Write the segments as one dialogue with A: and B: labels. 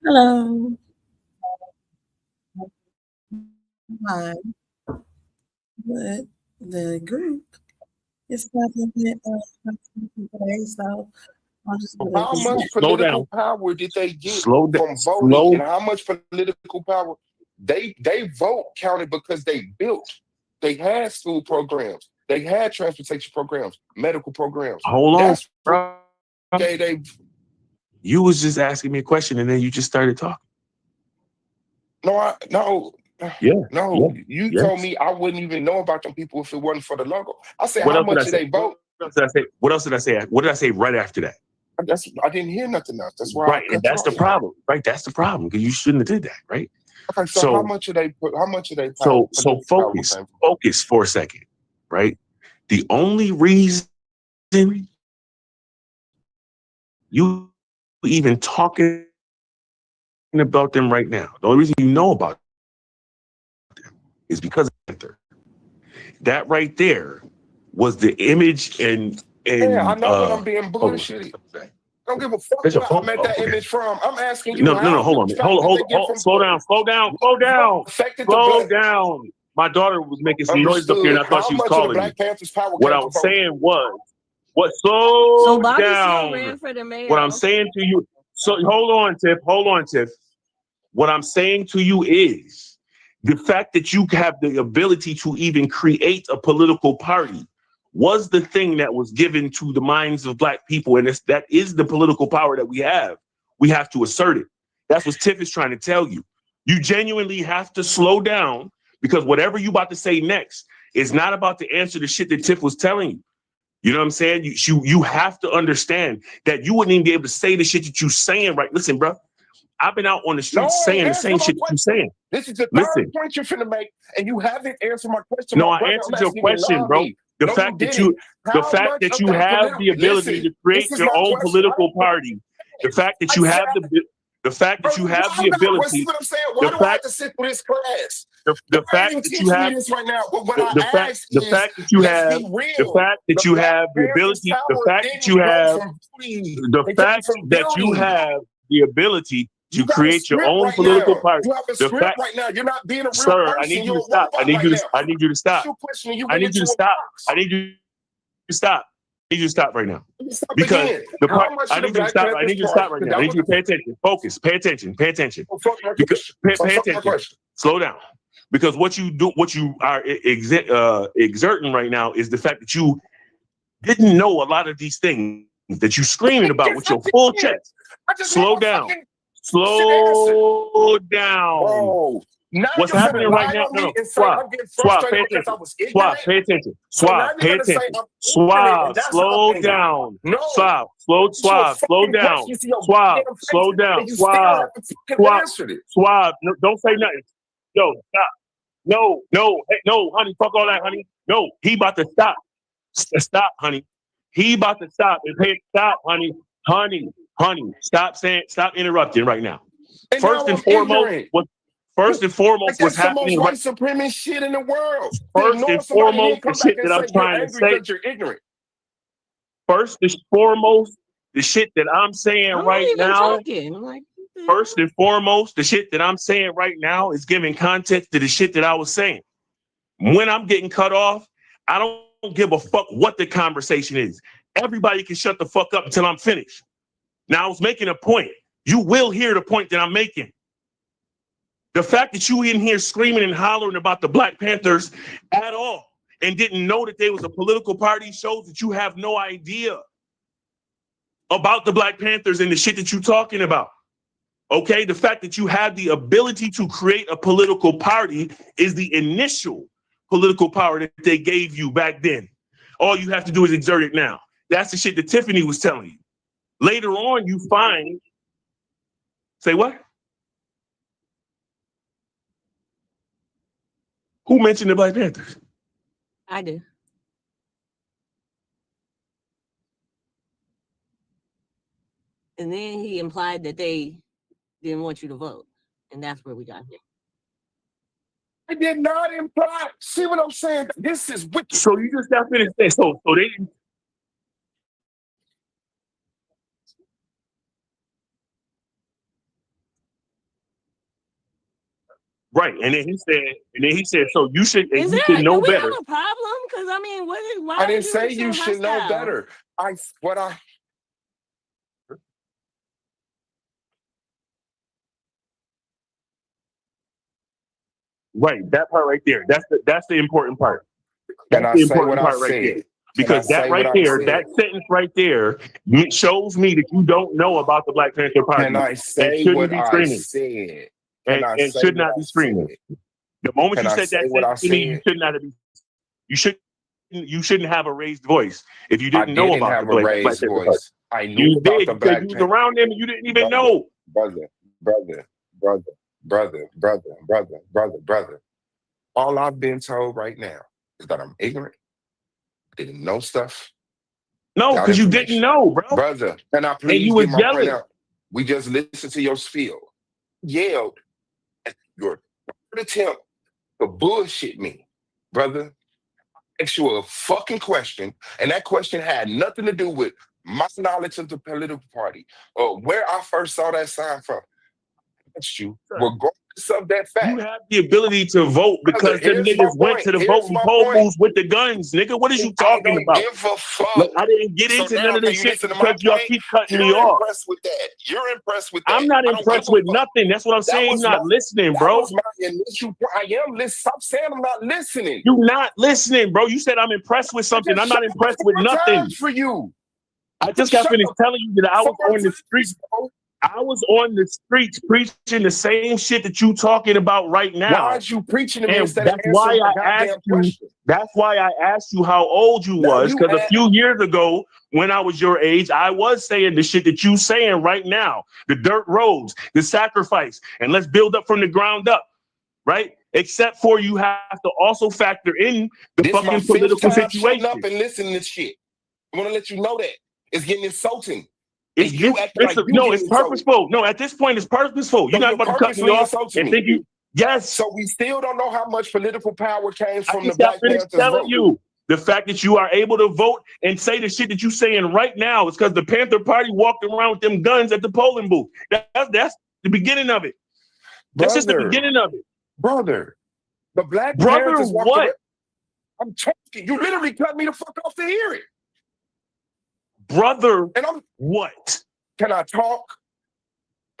A: Hello. Hi. But the group is nothing today, so I'm just gonna
B: How
A: be
B: much
C: Slow
B: political
C: down.
B: power did they get
C: Slow down.
B: from voting,
C: Slow.
B: and how much political power they vote counted because they built, they had school programs, they had transportation programs, medical programs.
C: Hold on,
B: That's what
C: bro.
B: gave they.
C: You was just asking me a question and then you just started talking.
B: No,
C: Yeah.
B: no.
C: Yeah.
B: You told
C: Yes.
B: me I wouldn't even know about them people if it wasn't for the logo. I said,
C: What
B: how
C: else did I
B: much did
C: say?
B: they
C: What
B: vote?
C: else did I say? What else did I say? What did I say right after that?
B: I didn't hear nothing else. That's why I
C: Right. And
B: cut you
C: that's the
B: off.
C: problem. Right. That's the problem. Because you shouldn't have did that. Right.
B: Okay, so how
C: So
B: much of they put? How much of they power,
C: so
B: political power came from?
C: focus for a second. Right. The only reason you even talking about them right now, the only reason you know about them is because of Panther. That right there was the image
B: Yeah, I
C: and
B: know when I'm being
C: hold on.
B: bullshitty. Don't give a fuck
C: There's a
B: where I
C: phone.
B: met
C: Oh,
B: that
C: okay.
B: image from. I'm asking you,
C: No.
B: how
C: Hold on.
B: much power did they get from
C: Slow down.
B: voting?
C: Slow down.
B: What
C: Slow
B: vote
C: down.
B: affected the
C: Slow
B: black?
C: down. My daughter was making some noise up here, and
B: Understood.
C: I thought
B: How
C: she was
B: much of the
C: calling me.
B: Black Panthers' power
C: What
B: came
C: I
B: from
C: was
B: voting?
C: saying was, what
A: So
C: slow
A: Bobby still
C: down.
A: ran for the
C: What I'm
A: mayor.
C: saying to you. So hold on, Tiff. Hold on, Tiff. What I'm saying to you is the fact that you have the ability to even create a political party was the thing that was given to the minds of black people. And that is the political power that we have. We have to assert it. That's what Tiff is trying to tell you. You genuinely have to slow down because whatever you about to say next is not about to answer the shit that Tiff was telling you. You know what I'm saying? You have to understand that you wouldn't even be able to say the shit that you saying right. Listen, bro, I've been out on the streets
B: No,
C: saying the
B: answer
C: same
B: my
C: shit that you
B: question.
C: saying.
B: This is the third
C: Listen,
B: point you're finna make, and you haven't answered my question,
C: no,
B: my
C: I
B: brother. I'm
C: answered your
B: asking you to
C: question,
B: love
C: bro.
B: me.
C: The
B: No, you
C: fact that
B: didn't. How much of
C: you
B: that
C: have
B: political?
C: the ability
B: Listen,
C: to create
B: this is
C: your
B: my
C: own
B: question. I
C: political
B: don't want
C: party, the fact that
B: I
C: you
B: said,
C: have the fact
B: bro,
C: that you
B: why
C: have
B: I
C: the
B: gotta see
C: ability,
B: what I'm saying? Why
C: the
B: do I have
C: fact
B: to sit through this class?
C: the
B: Why are
C: fact
B: you
C: that you
B: teaching me
C: have
B: this right now? But what I
C: the fact
B: ask is, let's be
C: the
B: real.
C: fact that
B: The
C: you
B: Black
C: have the
B: Panthers
C: ability, the
B: power
C: fact that you
B: didn't come
C: have
B: from voting.
C: the
B: It came
C: fact
B: from
C: that you
B: building.
C: have the ability
B: You
C: to
B: got a
C: create your
B: script
C: own
B: right
C: political
B: now.
C: party.
B: You have a
C: The
B: script
C: fact,
B: right now. You're not being a real
C: sir, I
B: person.
C: need you
B: You're
C: to
B: a
C: stop.
B: robot right now.
C: I need you to
B: Ask
C: stop.
B: you a question and you
C: I
B: went
C: need you
B: into
C: to
B: a
C: stop. I
B: box.
C: need you to stop. I need you to stop right now.
B: Stop
C: Because
B: again.
C: the part
B: How much
C: I
B: of the
C: need you to
B: Black
C: stop. I
B: Panthers
C: need you to stop
B: Party?
C: right
B: Because
C: now. I
B: that
C: need
B: was
C: you to pay attention. Focus. Pay attention. Pay attention.
B: fuck my
C: Because
B: question.
C: pay
B: Fuck my
C: attention.
B: question.
C: Slow down. Because what you do, what you are exerting right now is the fact that you didn't know a lot of these things that you screaming about
B: Yes,
C: with
B: I
C: your full
B: did.
C: chest.
B: I just want
C: Slow
B: my
C: down.
B: fucking question answered.
C: Slow down.
B: Bro, now
C: What's
B: you're finna
C: happening right
B: lie
C: now?
B: on
C: No,
B: me
C: no.
B: and say
C: Swab.
B: I'm getting
C: Swab, pay
B: frustrated because I
C: attention.
B: was
C: Swab,
B: ignorant.
C: pay attention.
B: So now
C: Swab,
B: you're
C: pay
B: gonna say
C: attention.
B: I'm ignorant and
C: Swab,
B: that's how
C: slow
B: I'm angry.
C: down.
B: No,
C: Swab,
B: ask you a
C: slow
B: fucking
C: down.
B: question to your
C: Swab,
B: goddamn face
C: slow down.
B: and you still haven't fucking
C: Swab,
B: answered it.
C: Swab. No, don't say nothing. Yo, stop. No, hey, no, honey, fuck all that, honey. No, he about to stop. Stop, honey. He about to stop. And hey, stop, honey. Stop interrupting right now.
B: And now
C: First and
B: I'm
C: foremost,
B: ignorant. Like
C: what's
B: that's the most
C: happening right
B: white supremacist shit in the world. To
C: first
B: ignore
C: and
B: somebody and then
C: foremost, the
B: come back
C: shit
B: and
C: that I'm
B: say you're
C: trying to
B: angry
C: say,
B: because you're ignorant.
C: first and foremost, the shit that I'm saying
A: I'm not
C: right
A: even
C: now,
A: talking. I'm like, what the
C: first
A: hell?
C: and foremost, the shit that I'm saying right now is giving context to the shit that I was saying. When I'm getting cut off, I don't give a fuck what the conversation is. Everybody can shut the fuck up until I'm finished. Now, I was making a point. You will hear the point that I'm making. The fact that you in here screaming and hollering about the Black Panthers at all and didn't know that they was a political party shows that you have no idea about the Black Panthers and the shit that you're talking about. Okay, the fact that you have the ability to create a political party is the initial political power that they gave you back then. All you have to do is exert it now. That's the shit that Tiffany was telling you. Later on, you find, say what? Who mentioned the Black Panthers?
A: I do. And then he implied that they didn't want you to vote. And that's where we got here.
B: I did not imply. See what I'm saying? This is wicked.
C: So you just got finished saying, so they didn't. Right, and then he said, so you should
A: Is
C: you
A: there?
C: should know
A: Do we
C: better.
A: have a problem? Because I mean, what is? Why
B: I
A: are
B: didn't
A: you
B: say
A: so
B: you should know
A: hostile?
B: better.
C: Right, that part right there. That's the important part.
B: Can
C: That's
B: I
C: the
B: say what
C: important
B: I
C: part right there.
B: said?
C: Because that
B: say
C: right
B: what I
C: there,
B: said?
C: that sentence right there shows me that you don't know about the Black Panther Party.
B: Can I
C: and
B: say
C: shouldn't
B: what
C: be
B: I
C: screaming.
B: said?
C: And
B: say
C: should
B: what
C: not
B: I
C: be screaming.
B: said?
C: The moment
B: Can
C: you
B: I
C: said
B: say
C: that
B: what I
C: sentence to me, you
B: said?
C: should not have. You shouldn't have a raised voice if you
B: I
C: didn't know
B: didn't
C: about
B: have
C: the
B: a
C: Black
B: raised
C: Panther Party.
B: voice. I knew
C: You
B: about
C: did.
B: the
C: You said
B: Black
C: you was
B: Panther.
C: around them and you didn't even
B: Brother,
C: know.
B: brother. All I've been told right now is that I'm ignorant, didn't know stuff.
C: No,
B: without
C: because you didn't
B: information.
C: know, bro.
B: Brother, can I
C: And
B: please
C: you
B: get
C: was
B: my point
C: yelling.
B: out? We just listened to your spiel. Yelled at your third attempt to bullshit me, brother. Asked you a fucking question, and that question had nothing to do with my knowledge of the political party or where I first saw that sign from. Asked you, regardless of that
C: You
B: fact.
C: have the ability to vote because
B: Brother,
C: them
B: here's my
C: niggas went to the
B: point. Here's
C: voting
B: my
C: poll
B: point.
C: booths with the guns, nigga. What is you
B: I
C: talking
B: don't
C: about?
B: give a fuck.
C: Look, I didn't get
B: So
C: into
B: now
C: none of
B: can
C: this
B: you
C: shit
B: listen to my
C: because y'all
B: point?
C: keep cutting me
B: You're
C: off.
B: impressed with that. You're impressed with that.
C: I'm not
B: I don't give
C: impressed
B: a
C: with
B: fuck.
C: nothing. That's what I'm
B: That
C: saying.
B: was
C: You're not
B: my-
C: listening,
B: That
C: bro.
B: was my initial point. I am listening. Stop saying I'm not listening.
C: You're not listening, bro. You said I'm impressed with something. I'm not impressed with nothing.
B: For you.
C: I just got finished telling you that I was on the streets.
B: bro.
C: I was on the streets preaching the same shit that you talking about right now.
B: Why is you preaching to me
C: And
B: instead of
C: that's why
B: answering
C: I
B: the goddamn
C: asked you.
B: question?
C: That's why I asked you how old you
B: Now
C: was,
B: you
C: because a
B: ask-
C: few years ago, when I was your age, I was saying the shit that you saying right now: the dirt roads, the sacrifice, and let's build up from the ground up, right? Except for you have to also factor in the
B: This my
C: fucking
B: fifth
C: political
B: time shutting
C: situation.
B: up and listening to shit. I want to let you know that it's getting insulting.
C: It's,
B: And you
C: it's,
B: acting like you
C: no,
B: getting
C: it's
B: insulted.
C: purposeful. No, at this point, it's purposeful. You're
B: So
C: not about to cut me
B: purposely
C: off
B: insulting
C: and
B: me.
C: think you. Yes.
B: So we still don't know how much political power came
C: I
B: from the
C: just got
B: Black
C: finished
B: Panthers
C: telling
B: vote.
C: you the fact that you are able to vote and say the shit that you saying right now is because the Panther Party walked around with them guns at the polling booth. That's the beginning of it. That's just the
B: Brother.
C: beginning of it.
B: Brother, the Black
C: Brother,
B: Panthers walked
C: what?
B: around. I'm talking. You literally cut me the fuck off to hear it.
C: Brother,
B: And I'm.
C: what?
B: Can I talk?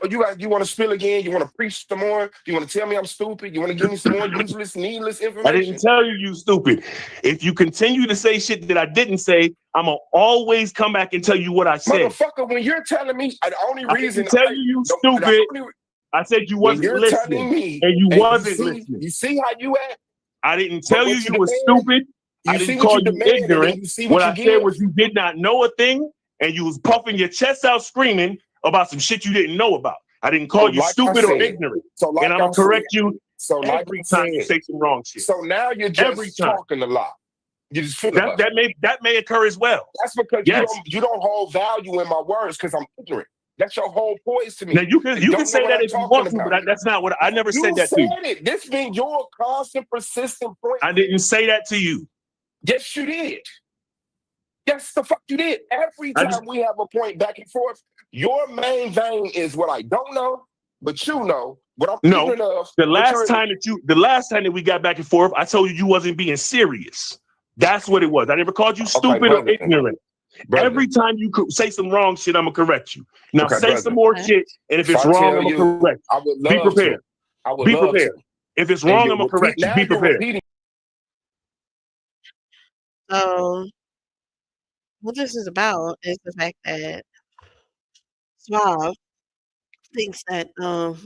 B: Or you want to spill again? You want to preach some more? You want to tell me I'm stupid? You want to give me some more useless, needless
C: I
B: information?
C: didn't tell you stupid. If you continue to say shit that I didn't say, I'm going to always come back and tell you what I said.
B: Motherfucker, when you're telling me the only
C: I
B: reason
C: didn't tell you stupid. I said you
B: when
C: wasn't
B: you're
C: listening.
B: telling me
C: And you
B: and
C: wasn't
B: you
C: listening.
B: see how you act?
C: I didn't tell
B: what
C: you
B: you
C: you was
B: demand,
C: stupid.
B: You
C: I
B: see
C: didn't
B: what
C: call
B: you
C: you
B: demand, and then
C: ignorant.
B: you see
C: What
B: what
C: I
B: you
C: said
B: give.
C: was you did not know a thing and you was puffing your chest out screaming about some shit you didn't know about. I didn't call you
B: like I
C: stupid or
B: said.
C: ignorant.
B: So like
C: And I'm
B: I
C: going to correct
B: said.
C: you
B: So like
C: every
B: I
C: time you
B: said.
C: say some wrong shit.
B: So now you're
C: Every
B: just
C: time.
B: talking a lot. You just feel
C: That may occur as well.
B: That's because
C: Yes.
B: you don't hold value in my words because I'm ignorant. That's your whole poise to me.
C: Now you can
B: don't
C: say
B: know what
C: that
B: I'm
C: if you
B: talking
C: want to,
B: about.
C: but that's not what I never
B: You
C: said that to you.
B: said it. This been your constant, persistent point.
C: I didn't say that to you.
B: Yes, you did. Yes, the fuck you did. Every time we have a point back and forth, your main vein is what I don't know, but you know what I'm ignorant of.
C: The last time that we got back and forth, I told you wasn't being serious. That's what it was. I never called you stupid or ignorant. Every time you could say some wrong shit, I'm gonna correct you. Now say some more shit, and if it's wrong, I'm gonna correct you.
B: I would love
C: Be prepared.
B: I would
C: Be
B: love
C: prepared. If it's wrong, I'm gonna correct you. Be prepared.
D: So, what this is about is the fact that Suave thinks that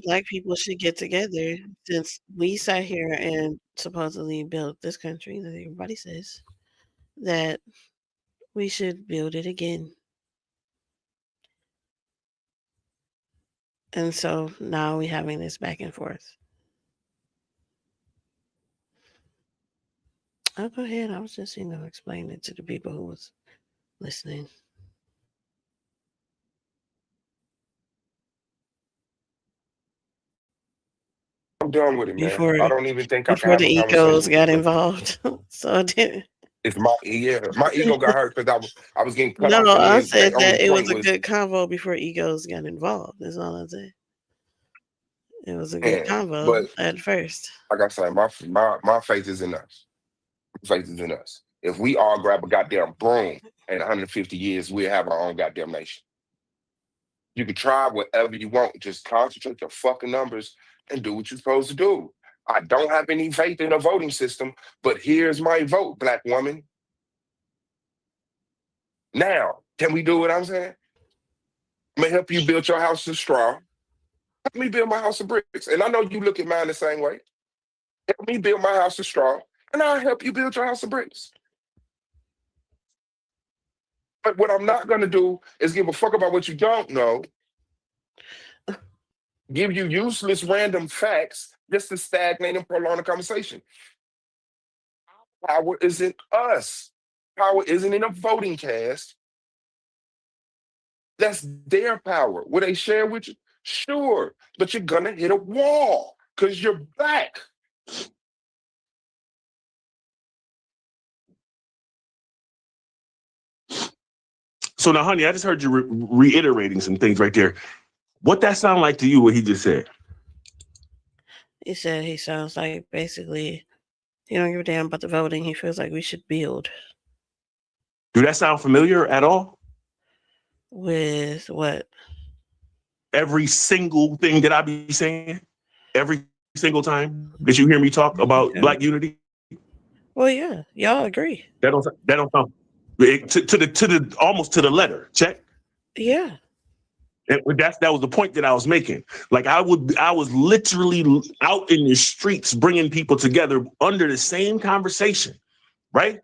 D: Black people should get together since we sat here and supposedly built this country that everybody says that we should build it again. And so now we're having this back and forth. I'll go ahead. I was just, explaining it to the people who was listening.
B: I'm done with it, man. I don't even think I can
D: Before
B: have
D: the
B: a
D: egos
B: conversation
D: got
B: with you.
D: involved. So I didn't.
B: It's my ego got hurt because I was getting cut
D: No,
B: off.
D: I
B: And
D: said
B: the only
D: that it was
B: point
D: a good convo before egos got involved. That's all I said. It was a good
B: Man,
D: combo
B: but
D: at first.
B: like I said, my faith is in us. Faith is in us. If we all grab a goddamn broom in 150 years, we'll have our own goddamn nation. You can try whatever you want. Just concentrate your fucking numbers and do what you're supposed to do. I don't have any faith in a voting system, but here's my vote, black woman. Now, can we do what I'm saying? I'm gonna help you build your house of straw. Help me build my house of bricks. And I know you look at mine the same way. Help me build my house of straw, and I'll help you build your house of bricks. But what I'm not gonna do is give a fuck about what you don't know, give you useless random facts just to stagnate and prolong the conversation. Power isn't us. Power isn't in a voting cast. That's their power. Will they share with you? Sure, but you're gonna hit a wall because you're black.
C: So now, honey, I just heard you reiterating some things right there. What that sound like to you? What he just said?
D: He said he sounds like basically he don't give a damn about the voting. He feels like we should build.
C: Do that sound familiar at all?
D: With what?
C: Every single thing that I be saying, every single time that you hear me talk about black unity.
D: Well, yeah, y'all agree.
C: That don't sound to the almost to the letter. Check.
D: Yeah.
C: And that was the point that I was making. Like I was literally out in the streets bringing people together under the same conversation, right?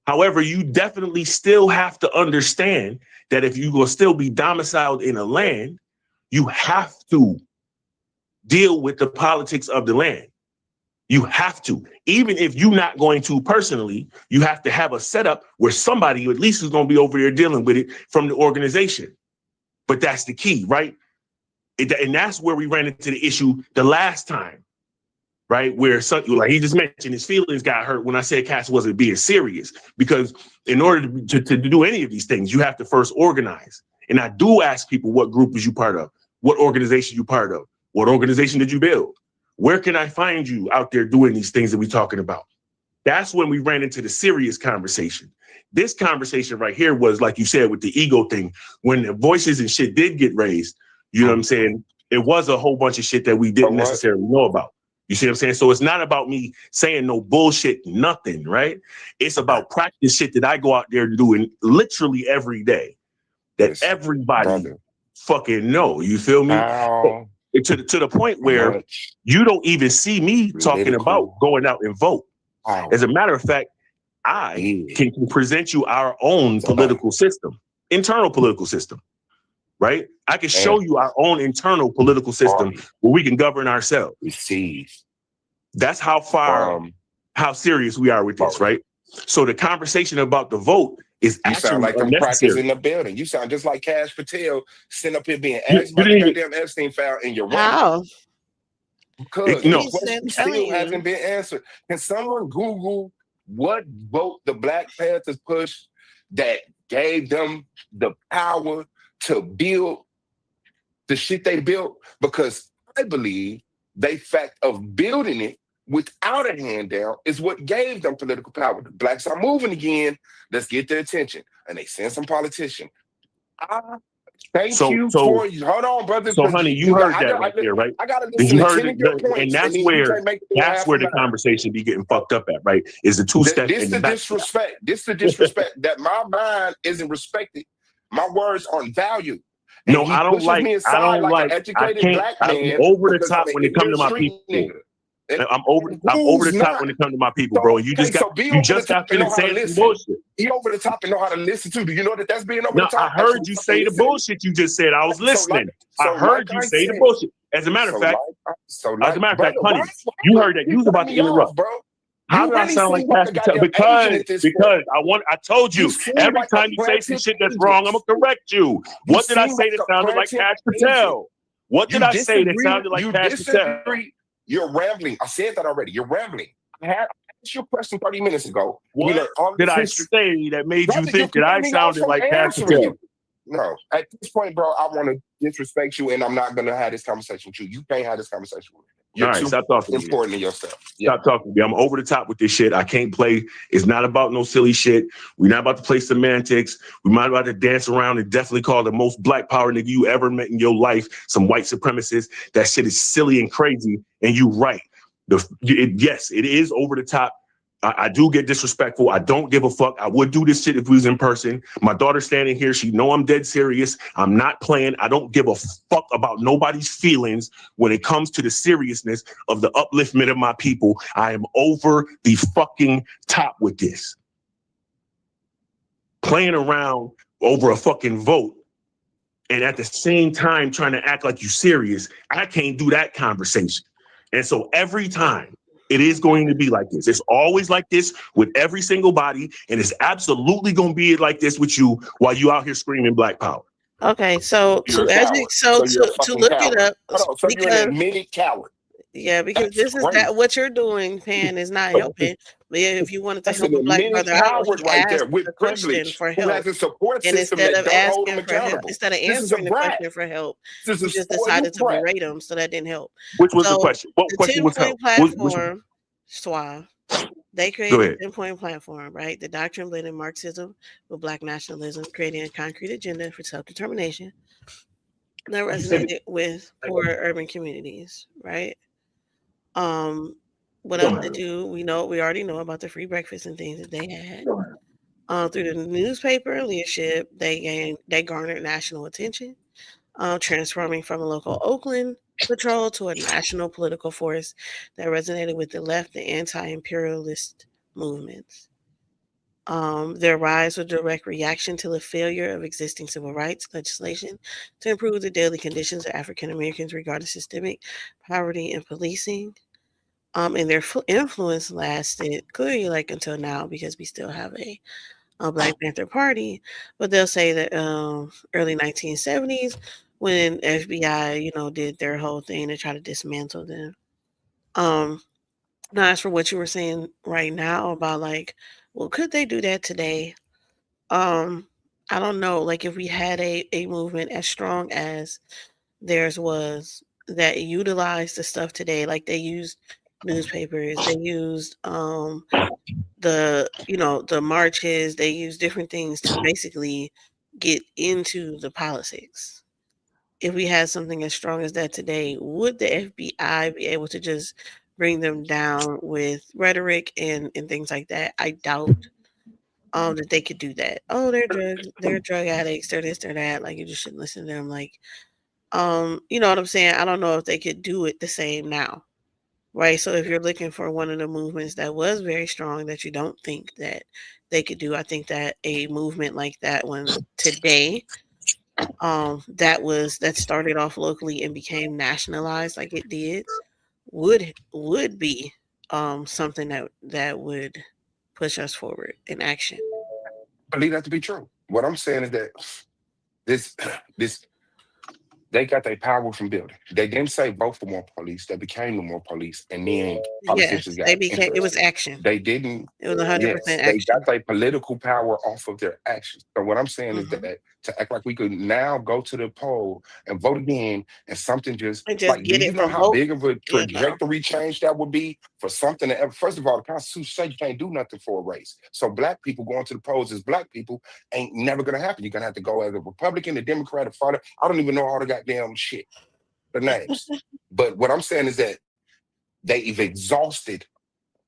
C: However, you definitely still have to understand that if you will still be domiciled in a land, you have to deal with the politics of the land. You have to. Even if you're not going to personally, you have to have a setup where somebody at least is going to be over there dealing with it from the organization. But that's the key, right? And that's where we ran into the issue the last time, right? Where like he just mentioned, his feelings got hurt when I said Cass wasn't being serious. Because in order to do any of these things, you have to first organize. And I do ask people, what group is you part of? What organization you part of? What organization did you build? Where can I find you out there doing these things that we're talking about? That's when we ran into the serious conversation. This conversation right here was, like you said, with the ego thing, when the voices and shit did get raised, you know what I'm saying? It was a whole bunch of shit that we didn't necessarily know about. You see what I'm saying? So it's not about me saying no bullshit, nothing, right? It's about practice shit that I go out there doing literally every day that everybody fucking know. You feel me? To the point where you don't even see me talking about going out and vote. As a matter of fact, I can present you our own political system, internal political system, right? I can show you our own internal political system where we can govern ourselves. That's how far, how serious we are with this, right? So the conversation about the vote is actually
B: sound like them crackers in the building. You sound just like Cash Patel sitting up here being asked about the goddamn Epstein file, and you're right. Because the question still hasn't been answered. Can someone Google what vote the Black Panthers pushed that gave them the power to build the shit they built? Because I believe the fact of building it without a handout is what gave them political power. The blacks are moving again. Let's get their attention. And they send some politician. Thank you for you. Hold on, brother.
C: So, honey, you heard that right there, right?
B: I gotta listen to 10 of your points.
C: And that's where the conversation be getting fucked up at, right? Is the two-step.
B: This the disrespect. This the disrespect that my mind isn't respected. My words aren't valued.
C: No, I don't like. I can't. I'm over the top when it comes to my people. I'm over the top when it comes to my people, bro. You just got to say some bullshit.
B: He over the top and know how to listen to. Do you know that that's being over the top?
C: I heard you say the bullshit you just said. I was listening. I heard you say the bullshit. As a matter of fact, honey, you heard that. You was about to interrupt, bro. How do I sound like Cash Patel? Because I told you every time you say some shit that's wrong, I'm gonna correct you. What did I say that sounded like Cash Patel? What did I say that sounded like Cash Patel?
B: You're rambling. I said that already. You're rambling. I asked you a question 30 minutes ago.
C: What did I say that made you think that I sounded like Cash Patel?
B: No. At this point, bro, I want to disrespect you, and I'm not gonna have this conversation with you. You can't have this conversation with me. You're
C: All right,
B: too
C: stop talking to me.
B: important to yourself. Yeah.
C: Stop talking to me. I'm over the top with this shit. I can't play. It's not about no silly shit. We're not about to play semantics. We're not about to dance around and definitely call the most black power nigga you ever met in your life some white supremacist. That shit is silly and crazy. And you right. Yes, it is over the top. I do get disrespectful. I don't give a fuck. I would do this shit if we was in person. My daughter's standing here. She know I'm dead serious. I'm not playing. I don't give a fuck about nobody's feelings when it comes to the seriousness of the upliftment of my people. I am over the fucking top with this. Playing around over a fucking vote and at the same time trying to act like you serious. I can't do that conversation. And so every time, it is going to be like this. It's always like this with every single body, and it's absolutely going to be like this with you while you out here screaming Black Power.
D: Okay, so
B: You're
D: to
B: a coward. So you're a
D: to
B: fucking
D: look
B: coward.
D: it up
B: Hold on, so you're
D: because
B: an admitted coward.
D: yeah, because
B: That's
D: this is
B: crazy.
D: that what you're doing, Pan, is not helping. But if you wanted to
B: That's
D: help
B: an
D: a black
B: admitted
D: brother out,
B: coward
D: he
B: right there
D: asked
B: with
D: the question
B: privilege
D: for
B: who
D: help.
B: has a support
D: And
B: system
D: instead
B: that
D: of
B: don't hold him
D: asking for help,
B: accountable.
D: instead of
B: This is a
D: answering the
B: brat.
D: question for help,
B: This
D: you
B: is
D: just
B: spoiled
D: decided to
B: brat.
D: berate him, so that didn't help.
C: Which was the
D: So
C: question? What
D: the
C: question was
D: 10-point
C: help?
D: platform, Suave, they
C: Go
D: created
C: ahead.
D: a 10-point platform, right? The doctrine blending Marxism with Black nationalism, creating a concrete agenda for self-determination that resonated with poor urban communities, right? What else they do? We already know about the free breakfast and things that they had. Through the newspaper leadership, they garnered national attention, transforming from a local Oakland patrol to a national political force that resonated with the left and anti-imperialist movements. Their rise was a direct reaction to the failure of existing civil rights legislation to improve the daily conditions of African Americans regarding systemic poverty and policing. And their influence lasted clearly like until now because we still have a Black Panther Party, but they'll say that early 1970s when FBI, did their whole thing to try to dismantle them. Now, as for what you were saying right now about like, well, could they do that today? I don't know. Like if we had a movement as strong as theirs was that utilized the stuff today, like they used newspapers, they used the marches, they used different things to basically get into the politics. If we had something as strong as that today, would the FBI be able to just bring them down with rhetoric and things like that? I doubt that they could do that. Oh, they're drug addicts, they're this, they're that. Like you just shouldn't listen to them. Like, you know what I'm saying? I don't know if they could do it the same now. Right. So if you're looking for one of the movements that was very strong that you don't think that they could do, I think that a movement like that one today, that started off locally and became nationalized like it did, would be something that would push us forward in action.
B: I believe that to be true. What I'm saying is that this they got their power from building. They didn't say vote for more police. They became the more police, and then politicians got
D: It was
B: interested.
D: action.
B: They didn't.
D: It was 100%
B: Yes, they
D: action.
B: got their political power off of their actions. So what I'm saying is that to act like we could now go to the poll and vote again, and something just
D: And just
B: like, do
D: get
B: you
D: it
B: know
D: from
B: how
D: vote.
B: big of a
D: Yeah, no.
B: trajectory change that would be for something that ever? First of all, the Constitution says you can't do nothing for a race. So black people going to the polls as black people ain't never gonna happen. You're gonna have to go as a Republican, a Democrat, a Father. I don't even know all the goddamn shit, the names. But what I'm saying is that they've exhausted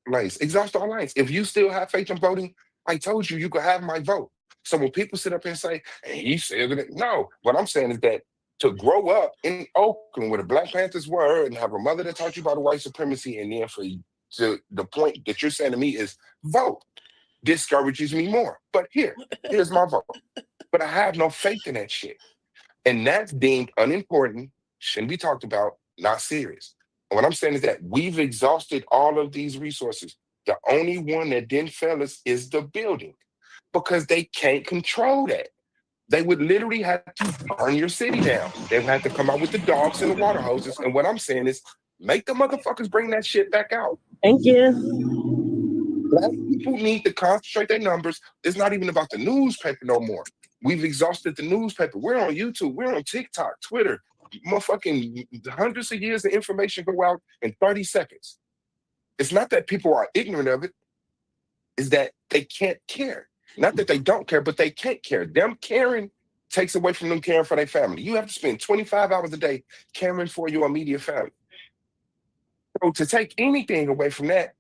B: lanes. Exhaust all lanes. If you still have faith in voting, I told you could have my vote. So when people sit up and say, hey, he said that, no, what I'm saying is that to grow up in Oakland where the Black Panthers were and have a mother that taught you about white supremacy, and then for to the point that you're saying to me is vote discourages me more. But here's my vote. But I have no faith in that shit. And that's deemed unimportant, shouldn't be talked about, not serious. And what I'm saying is that we've exhausted all of these resources. The only one that didn't fail us is the building, because they can't control that. They would literally have to burn your city down. They would have to come out with the dogs and the water hoses. And what I'm saying is, make the motherfuckers bring that shit back out.
A: Thank you.
B: Black people need to concentrate their numbers. It's not even about the newspaper no more. We've exhausted the newspaper. We're on YouTube. We're on TikTok, Twitter. Motherfucking hundreds of years of information go out in 30 seconds. It's not that people are ignorant of it, it's that they can't care. Not that they don't care, but they can't care. Them caring takes away from them caring for their family. You have to spend 25 hours a day caring for your immediate family. So to take anything away from that,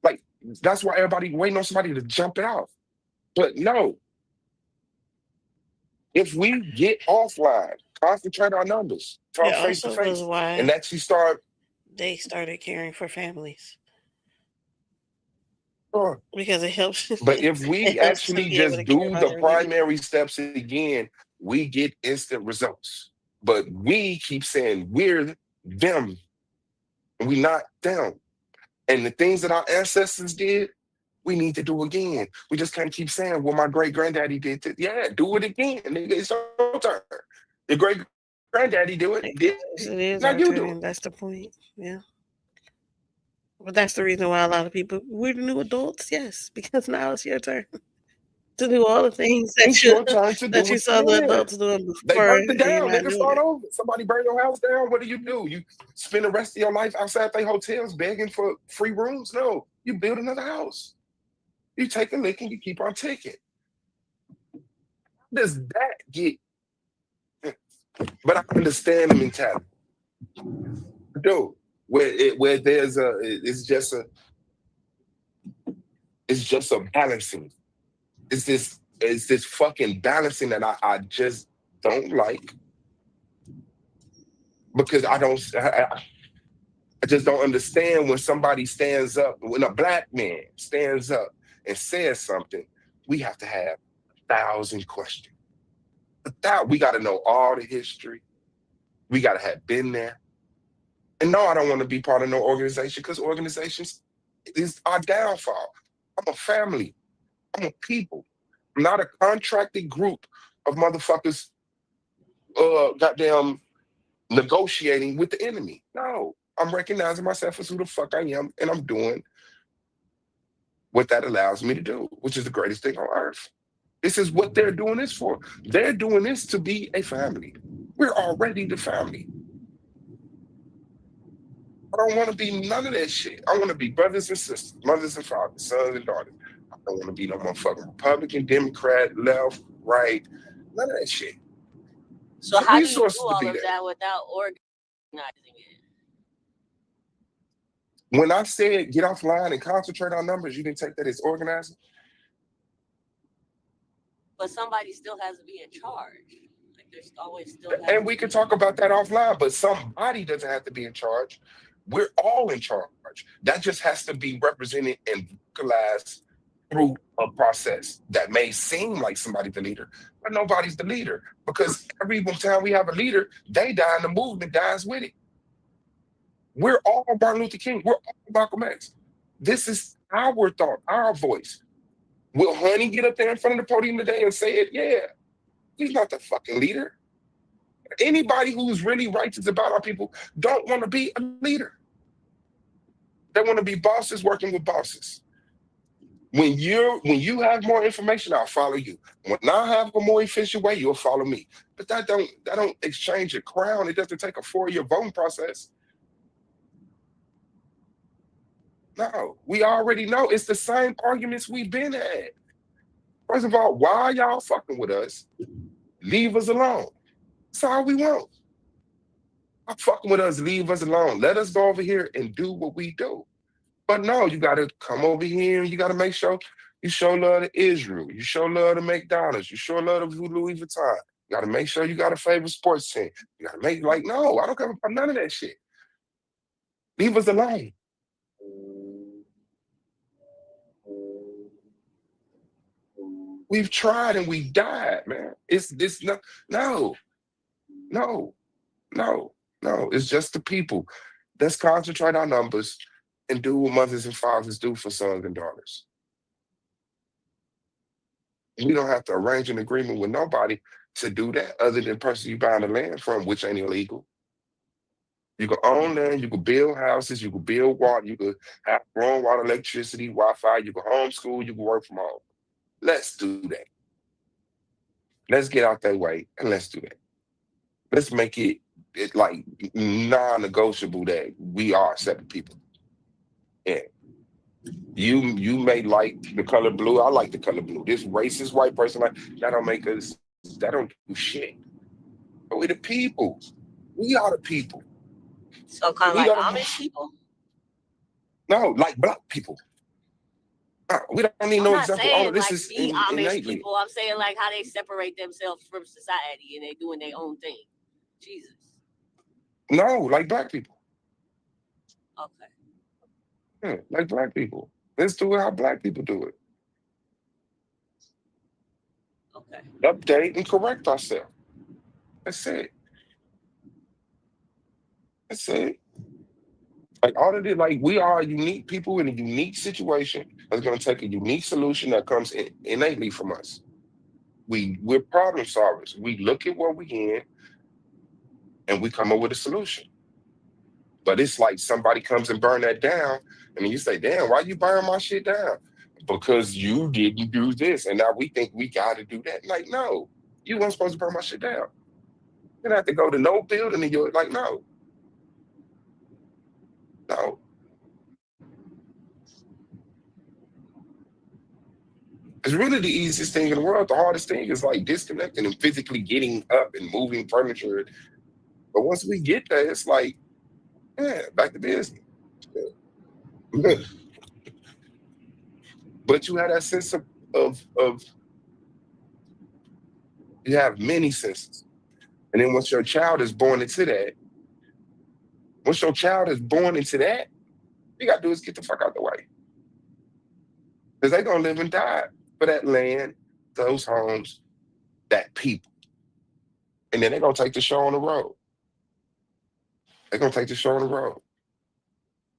B: like, that's why everybody waiting on somebody to jump it off. But no, if we get offline, concentrate our numbers, talk
D: It
B: face to
D: also was
B: face,
D: why
B: and actually start.
D: they started caring for families
B: Sure.
D: because it helps.
B: But if
D: It
B: we
D: helps to
B: actually
D: be able
B: just
D: to care
B: do
D: about
B: the
D: your immediate.
B: primary steps again, we get instant results. But we keep saying we're them, and we not them. And the things that our ancestors did, we need to do again. We just can't keep saying, well, my great granddaddy did it. Yeah, do it again. Nigga, it's your turn. Your great granddaddy did it.
D: It is
B: Now
D: our
B: you do
D: turn.
B: it.
D: That's the point. Yeah. But that's the reason why a lot of people, we're the new adults. Yes, because now it's your turn to do all the things that
B: It's
D: you
B: your turn to
D: that
B: do
D: you
B: it.
D: saw the
B: Yeah.
D: adults doing
B: They
D: before,
B: burnt it
D: and you're
B: down.
D: not
B: Nigga,
D: doing
B: start
D: it.
B: over. Somebody burn your house down. What do? You spend the rest of your life outside their hotels begging for free rooms? No, you build another house. You take a lick and you keep on ticking. Does that get? But I understand the mentality, dude. Where there's it's just a balancing. It's this fucking balancing that I just don't like because I just don't understand when somebody stands up, when a black man stands up and says something, we have to have 1,000 questions. We got to know all the history. We got to have been there. And no, I don't want to be part of no organization because organizations is our downfall. I'm a family. I'm a people. I'm not a contracted group of motherfuckers goddamn negotiating with the enemy. No, I'm recognizing myself as who the fuck I am, and I'm doing what that allows me to do, which is the greatest thing on earth. This is what they're doing this for. They're doing this to be a family. We're already the family. I don't want to be none of that shit. I want to be brothers and sisters, mothers and fathers, sons and daughters. I don't want to be no motherfucking Republican, Democrat, left, right, none of that shit.
A: So
B: The
A: how do you do
B: resources to
A: all
B: be
A: of
B: there.
A: that without organizing it?
B: When I said get offline and concentrate on numbers, you didn't take that as organizing?
A: But somebody still has to be in charge. Like there's always still has
B: And
A: to
B: we could
A: be.
B: talk about that offline, but somebody doesn't have to be in charge. We're all in charge. That just has to be represented and vocalized through a process that may seem like somebody's the leader, but nobody's the leader because every time we have a leader, they die and the movement dies with it. We're all Martin Luther King. We're all Malcolm X. This is our thought, our voice. Will Honey get up there in front of the podium today and say it? Yeah. He's not the fucking leader. Anybody who's really righteous about our people don't want to be a leader. They want to be bosses working with bosses. When you have more information, I'll follow you. When I have a more efficient way, you'll follow me. But that don't exchange a crown. It doesn't take a 4-year voting process. No, we already know it's the same arguments we've been at. First of all, why are y'all fucking with us? Leave us alone. That's all we want. Stop fucking with us, leave us alone. Let us go over here and do what we do. But no, you got to come over here and you got to make sure you show love to Israel. You show love to McDonald's. You show love to Louis Vuitton. You got to make sure you got a favorite sports team. You got to make no, I don't care about none of that shit. Leave us alone. We've tried and we died, man. It's this no. It's just the people. Let's concentrate our numbers and do what mothers and fathers do for sons and daughters. We don't have to arrange an agreement with nobody to do that other than the person you buying the land from, which ain't illegal. You can own land, you can build houses, you can build water, you can have growing water, electricity, Wi-Fi, you can homeschool, you can work from home. Let's do that. Let's get out that way and let's do that. Let's make it like non-negotiable that we are separate people. Yeah. You may like the color blue. I like the color blue. This racist white person like that don't make us. That don't do shit. But we the people. We are the people.
A: So kind of
B: We
A: like
B: are the
A: Amish people.
B: no like black people. We don't need
A: I'm
B: no
A: not
B: example. All
A: saying
B: of this
A: like
B: is
A: the Amish
B: innately.
A: people. I'm saying like how they separate themselves from society and they doing their own thing. Jesus.
B: No, like black people.
A: Okay.
B: Yeah, like black people. Let's do it how black people do it.
A: Okay.
B: Update and correct ourselves. That's it. That's it. Like all of it, like we are unique people in a unique situation that's going to take a unique solution that comes innately from us. We're problem solvers. We look at what we're in and we come up with a solution. But it's like somebody comes and burn that down, and then you say, "Damn, why you burn my shit down?" Because you didn't do this, and now we think we got to do that. Like, no, you weren't supposed to burn my shit down. You don't have to go to no building, and you're like, no, no. It's really the easiest thing in the world. The hardest thing is like disconnecting and physically getting up and moving furniture. But once we get there, it's like, yeah, back to business. But you have that sense of you have many senses. And then once your child is born into that, once your child is born into that, you gotta do is get the fuck out the way. Because they're gonna live and die for that land, those homes, that people. And then they're gonna take the show on the road. They're gonna take the show on the road.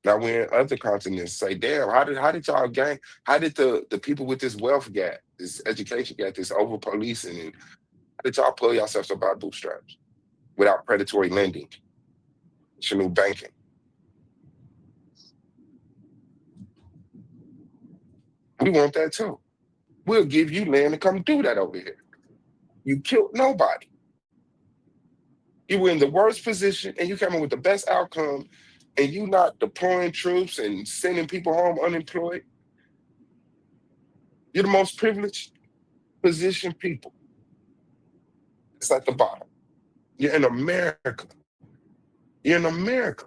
B: Now when other continents say, damn, how did y'all gang, how did the people with this wealth gap, this education gap, this over policing, and how did y'all pull yourselves up by bootstraps without predatory lending, traditional banking? We want that too. We'll give you land to come do that over here. You killed nobody. You were in the worst position and you came in with the best outcome, and you not deploying troops and sending people home unemployed. You're the most privileged position people. It's at the bottom. You're in America. You're in America.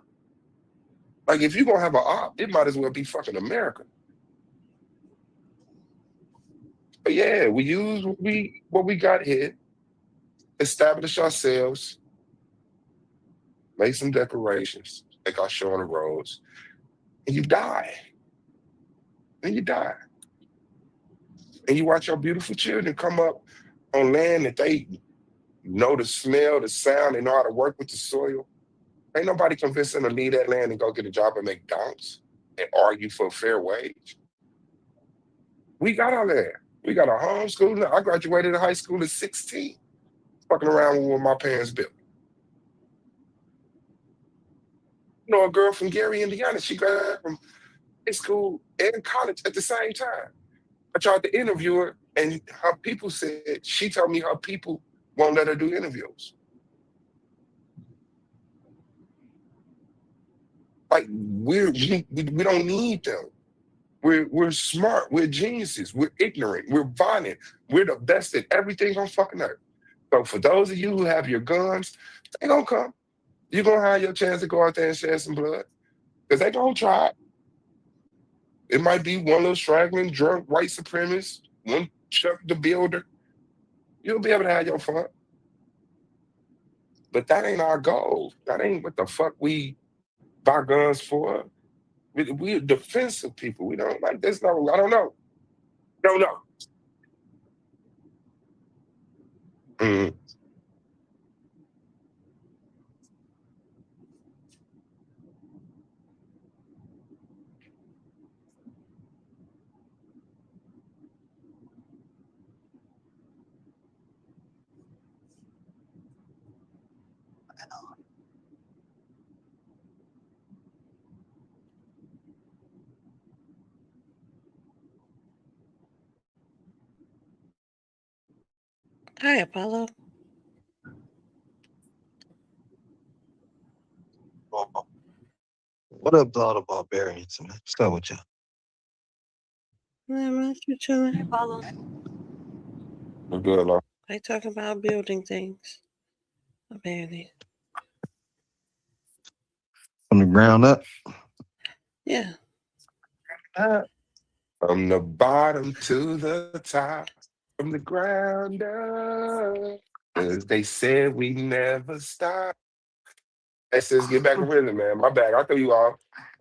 B: Like if you're gonna have an op, it might as well be fucking America. But yeah, we use what we got here, establish ourselves, make some declarations, make our show on the roads, and you die. And you die. And you watch your beautiful children come up on land that they know the smell, the sound, they know how to work with the soil. Ain't nobody convinced them to leave that land and go get a job at McDonald's and argue for a fair wage. We got all that. We got a homeschool. I graduated high school at 16, fucking around with what my parents built. You know, a girl from Gary, Indiana, she graduated from high school and college at the same time. I tried to interview her, and her people said, she told me her people won't let her do interviews. Like we don't need them. We're smart. We're geniuses. We're ignorant. We're violent. We're the best at everything on fucking earth. So for those of you who have your guns, they gonna come. You're gonna have your chance to go out there and shed some blood. Because they gonna try it. It might be one little straggling drunk white supremacist, one Chuck the Builder. You'll be able to have your fun. But that ain't our goal. That ain't what the fuck we buy guns for. We're defensive people. We don't like this. No, I don't know. Don't know. Mhm.
D: Hi, Apollo.
E: What up, all the barbarians, man? What's up with y'all?
D: Yeah, man, you chilling.
B: I'm good, Lord.
D: They talking about building things. Apparently.
E: From the ground up?
D: Yeah.
B: From the bottom to the top, from the ground up. As they said, we never stop. Hey, sis, get back in rhythm, man. My bad. I'll throw you off.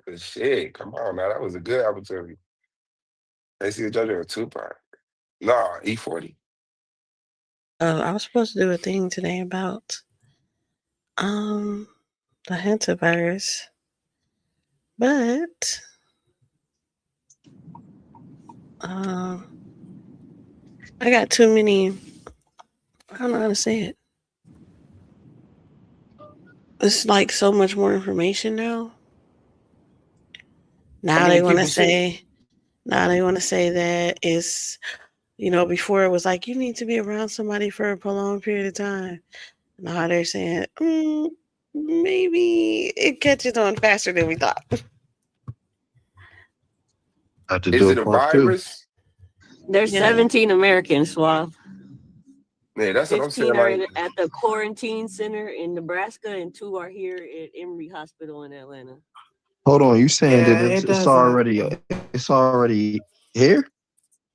B: But shit, come on, man. That was a good opportunity. They see the judge a Tupac. Nah, E40.
D: I was supposed to do a thing today about the hantavirus, but I got too many. I don't know how to say it. It's like so much more information now. Now they want to say. Now they want to say that it's, before it was like you need to be around somebody for a prolonged period of time. Now they're saying maybe it catches on faster than we thought.
B: Is it a virus?
A: There's 17 Americans, Suave.
B: Yeah, that's what I'm saying.
A: 15 are
B: Like,
A: at the quarantine center in Nebraska, and 2 are here at Emory Hospital in Atlanta.
E: Hold on, you saying that it's already here?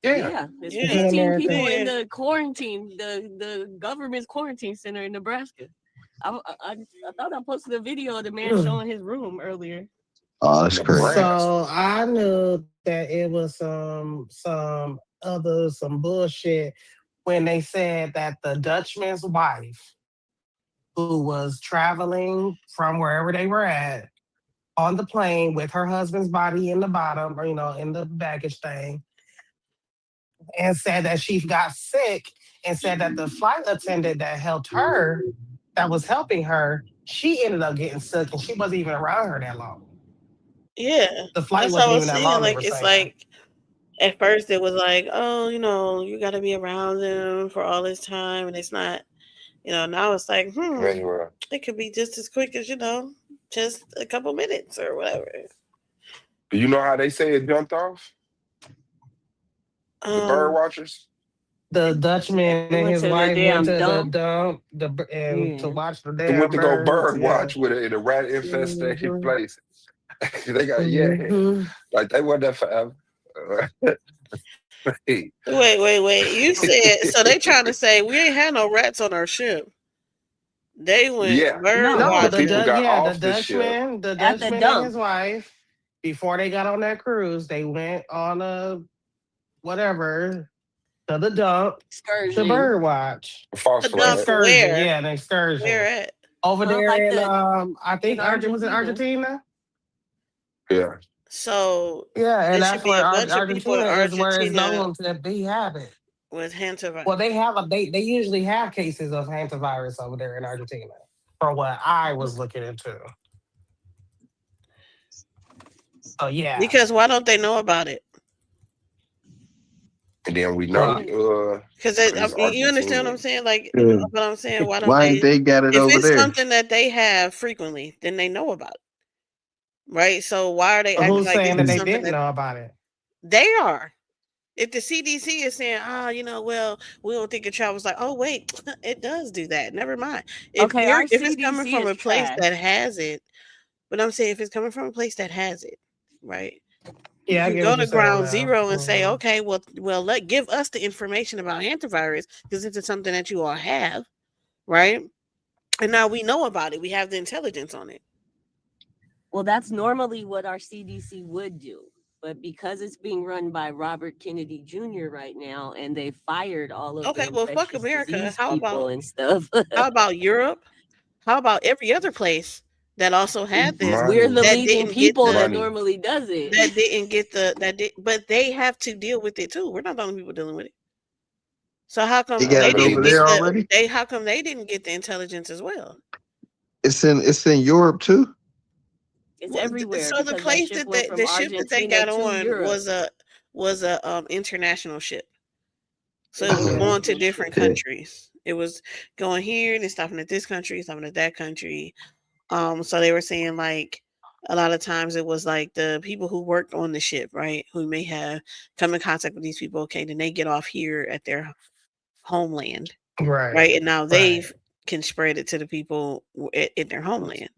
A: Yeah, there's 15 people in the quarantine, the government's quarantine center in Nebraska. I thought I posted a video of the man showing his room earlier.
E: Oh, that's crazy.
F: So I knew that it was some bullshit when they said that the Dutchman's wife, who was traveling from wherever they were at on the plane with her husband's body in the bottom, or in the baggage thing, and said that she got sick, and said that the flight attendant that helped her, that was helping her, she ended up getting sick, and she wasn't even around her that long.
D: Yeah,
F: The flight
D: that's what I
F: wasn't
D: was
F: even that
D: saying.
F: long.
D: Like it's like at first it was like, oh, you got to be around them for all this time, and it's not. Now it's like, it could be just as quick as just a couple minutes or whatever.
B: Do you know how they say it jumped off? The bird watchers?
F: The Dutchman and his wife went to the dump to watch the damn
B: They went to go
F: birds.
B: bird watch with it in a rat infestation place. They got like they went there forever.
D: Wait. You said so? They trying to say we ain't had no rats on our ship. They went bird watching.
F: The Dutchman and his wife, before they got on that cruise, they went on a whatever to the dump to bird watch.
B: Excursion,
F: yeah, an excursion.
D: Where at?
F: Over there in I think was it Argentina?
B: Yeah.
D: So
F: and
D: that's
F: where
D: Argentina
F: is where it's known to be habit
D: with hantavirus.
F: Well, they usually have cases of hantavirus over there in Argentina, from what I was looking into. Oh yeah.
D: Because why don't they know about it?
B: And then we know
D: because you understand what I'm saying? Like what I'm saying,
E: why ain't they got it over there?
D: If it's something that they have frequently, then they know about it. Right? So why are they acting like
F: saying that they didn't know about it?
D: They are. If the CDC is saying, well, we don't think it travels, like, oh wait, it does do that. Never mind. If it's coming from a place that has it, but I'm saying if it's coming from a place that has it, right?
F: Yeah,
D: you go to ground zero and say, okay, well, give us the information about hantavirus because this is something that you all have, right? And now we know about it. We have the intelligence on it.
A: Well, that's normally what our CDC would do. But because it's being run by Robert Kennedy Jr. right now, and they fired all of
D: fuck America. How
A: about and stuff?
D: How about Europe? How about every other place that also had this?
A: We're the leading people that normally does it.
D: That didn't get but they have to deal with it too. We're not the only people dealing with it. So how come they didn't get already? How come they didn't get the intelligence as well?
E: It's in Europe too.
A: It's everywhere.
D: So the place that the ship that they got on was a international ship. So it was
F: Yeah.
D: going to different
E: Yeah.
D: countries. It was going here, then stopping at this country, stopping at that country. So they were saying like a lot of times it was like the people who worked on the ship, right, who may have come in contact with these people. Okay, then they get off here at their homeland, right,
F: Right.
D: and now
F: Right.
D: they can spread it to the people in their homeland.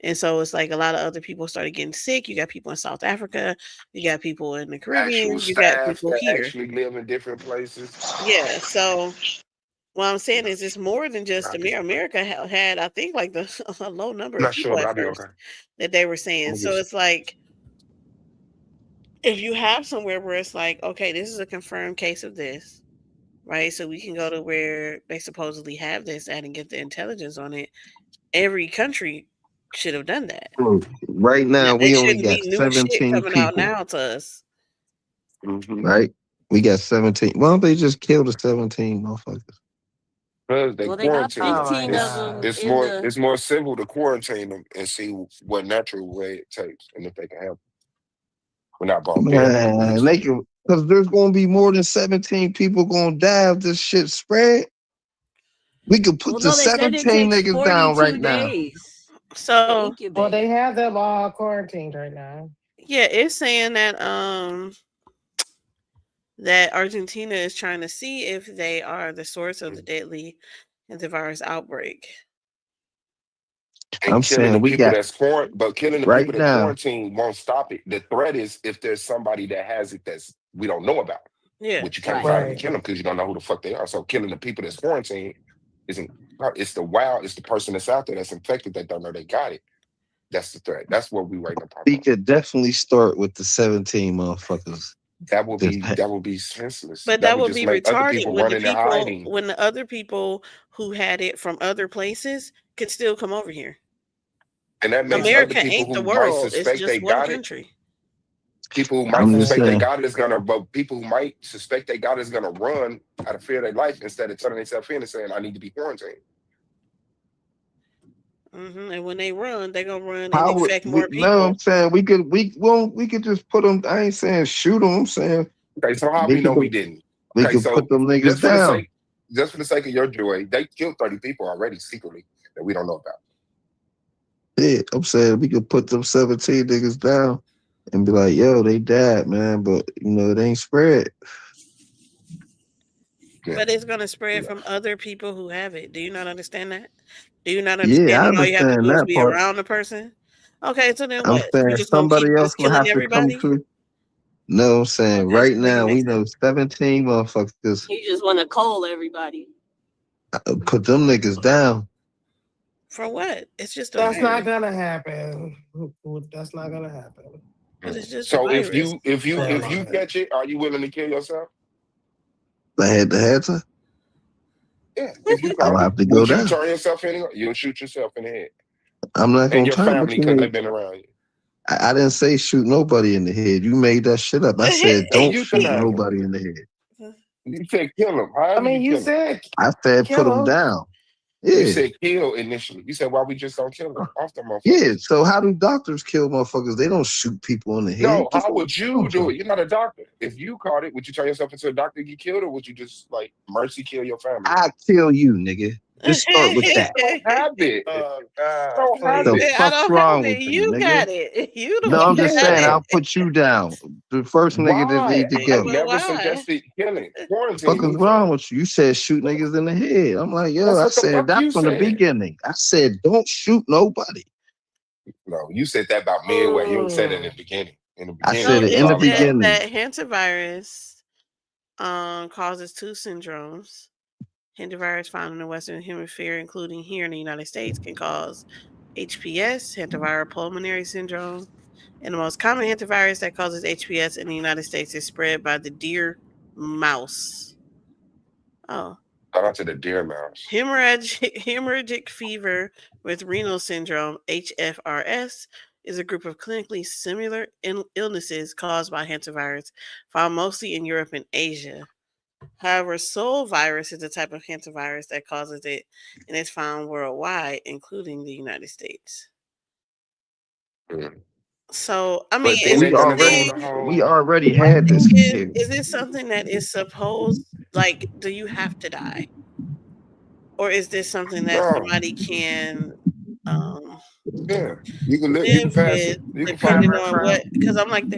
D: And so it's like a lot of other people started getting sick. You got people in South Africa, you got people in the
B: Actual
D: Caribbean, you got
B: staff
D: people
B: that
D: here.
B: actually live in different places.
D: Yeah. So what I'm saying
B: No,
D: is it's more than just
B: I'll get
D: America had, I think, like a low number
B: I'm
D: of
B: not sure,
D: people
B: but
D: at
B: I'll be
D: first
B: okay.
D: that they were
B: I'm
D: saying.
B: gonna
D: So
B: get
D: it's like if you have somewhere where it's like, okay, this is a confirmed case of this, right? So we can go to where they supposedly have this at and get the intelligence on it. Every country should have done that.
E: Right now,
D: It
E: we only
D: shouldn't
E: got
D: be new shit
E: 17
D: coming out
E: people.
D: now to us.
E: Right? We got 17. Why don't they just kill the 17 motherfuckers?
B: Because they
A: Well, they got
B: quarantine them.
F: Oh my
A: 15 of them
F: God.
B: It's
A: in
B: more
A: the.
B: it's more simple to quarantine them and see what natural way it takes and if they can help. We're not bombarding them with
E: Man,
B: this
E: they
B: shit.
E: can, because there's going to be more than 17 people going to die if this shit spread. We could put
A: Well,
E: the
A: no, they said it
E: 17
A: takes
E: niggas down
A: 42
E: right now.
A: days to
D: So
F: Well,
A: incubate.
F: they have them all quarantined right now.
D: yeah, it's saying that that Argentina is trying to see if they are the source of the deadly antivirus outbreak.
B: And
E: I'm
B: killing the
E: saying we
B: people
E: got
B: that's quarantined, but killing the
E: right
B: people that
E: now.
B: quarantine won't stop it. The threat is if there's somebody that has it that's we don't know about,
D: Yeah.
B: which you can't
A: Right.
B: finally kill them because you don't know who the fuck they are. So killing the people that's quarantined isn't. It's the person that's out there that's infected that don't know they got it. That's the threat. That's what we waiting upon.
E: We could definitely start with the 17 motherfuckers.
B: That will
E: That's
B: be senseless.
D: But
B: That
D: that
B: would
D: would
B: just
D: be
B: make other
D: retarded
B: people
D: when
B: run
D: the
B: into
D: people
B: hiding.
D: when the other people who had it from other places could still come over here.
B: And that makes other
D: America
B: people
D: ain't the
B: who might
D: world. It's
B: suspect they
D: just one
B: got it.
D: country.
B: People who might
E: I'm just
B: suspect they
E: saying.
B: got it is gonna, but people who might suspect they got it is gonna run out of fear of their life instead of turning themselves in and saying, "I need to be quarantined."
D: And when they run, they're gonna run and
E: How would
D: infect
E: we,
D: more
E: no,
D: people.
E: I'm saying we could just put them. I ain't saying shoot them. I'm saying
B: Okay, so how
E: we
B: we know
E: could
B: we didn't?
E: we
B: Okay,
E: could
B: so
E: put them niggas
B: just for the
E: down.
B: sake, just for the sake of your joy, they killed 30 people already secretly that we don't know about.
E: Yeah, I'm saying we could put them 17 niggas down and be like, yo, they died, man, but you know it ain't spread.
B: Yeah.
D: But it's gonna spread from other people who have it. Do you not understand that? Do you not
E: Yeah,
D: understand
E: I
D: that all you have to
E: understand
D: do is
E: that
D: be
E: part.
D: around the person? Okay, so then
E: I'm
D: what? You
E: saying
D: just gonna
E: somebody
D: keep
E: else
D: just
E: will
D: killing
E: have to come
D: everybody?
E: through. No, I'm saying
D: Okay,
E: right
D: make it
E: now we
D: make
E: know
D: sense.
E: 17 motherfuckers.
A: He just want to call everybody.
E: Put them niggas down.
D: For what? It's just a
F: That's not
D: virus.
F: gonna happen. That's not gonna happen.
D: But it's just a
B: So if
D: virus.
B: you catch it, are you willing to kill yourself?
E: I had to answer.
B: Yeah. If you
E: I'll
B: caught it,
E: have to go
B: would you
E: down.
B: turn yourself in? You'll shoot yourself in the head
E: I'm not
B: and
E: gonna
B: your
E: turn. What
B: family
E: you
B: because
E: mean?
B: they've been around you.
E: I didn't say shoot nobody in the head. You made that shit up. I said
B: Well,
E: don't shoot
B: euthanize them.
E: nobody in the head.
B: You said kill them.
F: I
B: However
F: mean,
B: you
F: you
B: kill them.
F: said
E: I said put
F: kill
E: them
F: them.
E: down.
B: You
E: Yeah.
B: said kill initially. You said why we just don't kill them off the motherfuckers.
E: Yeah. So how do doctors kill motherfuckers? They don't shoot people in the head.
B: No,
E: Get
B: how
E: the
B: would
E: fuck
B: you
E: off
B: do
E: of-
B: it? You're not a doctor. If you caught it, would you turn yourself into a doctor and get killed, or would you just like mercy kill your family?
E: I kill you, nigga. Just start with that.
B: Don't have it. Don't have
E: The
B: it.
D: I
E: fuck's
D: don't
E: wrong
D: have it.
E: with you,
D: You
E: nigga?
D: got it. You the
E: No,
D: one
E: I'm just
D: got
E: saying
D: it.
E: I'll put you down. The first nigga that
B: Why?
E: need to
B: I
E: go.
D: But
B: never
D: why?
B: suggested killing. Quarantine
E: Fuck
B: me.
E: is wrong with you? You said shoot niggas in the head. I'm like, yo,
B: That's
E: I
B: what the
E: said
B: fuck
E: that
B: you
E: from the
B: said.
E: beginning. I said don't shoot nobody.
B: No, you said that about midway. You didn't say that in the beginning. In the
E: I
B: beginning,
E: said
D: So
E: it
B: you
E: in
B: was
E: the
D: it's
B: talking about
E: beginning.
D: that hantavirus causes two syndromes. Hantavirus found in the Western Hemisphere, including here in the United States, can cause HPS, hantaviral pulmonary syndrome. And the most common hantavirus that causes HPS in the United States is spread by the deer mouse. Oh.
B: shout out to the deer mouse.
D: Hemorrhagic fever with renal syndrome, HFRS, is a group of clinically similar illnesses caused by hantavirus, found mostly in Europe and Asia. However, Sol virus is a type of hantavirus that causes it and is found worldwide, including the United States.
B: Mm.
D: So I mean,
B: But then
D: is
B: they're
E: We
D: this
B: gonna
E: already
B: do the
D: thing?
E: we
B: whole
E: already
D: My
E: had
D: thing
E: this here.
D: is this something that is supposed like? Do you have to die, or is this something that
B: no.
D: somebody can um,
B: Yeah. You can live, you can
D: live
B: pass it.
D: with,
B: You can fight.
D: depending
F: Recover
D: on
F: from.
D: what? Because I'm like,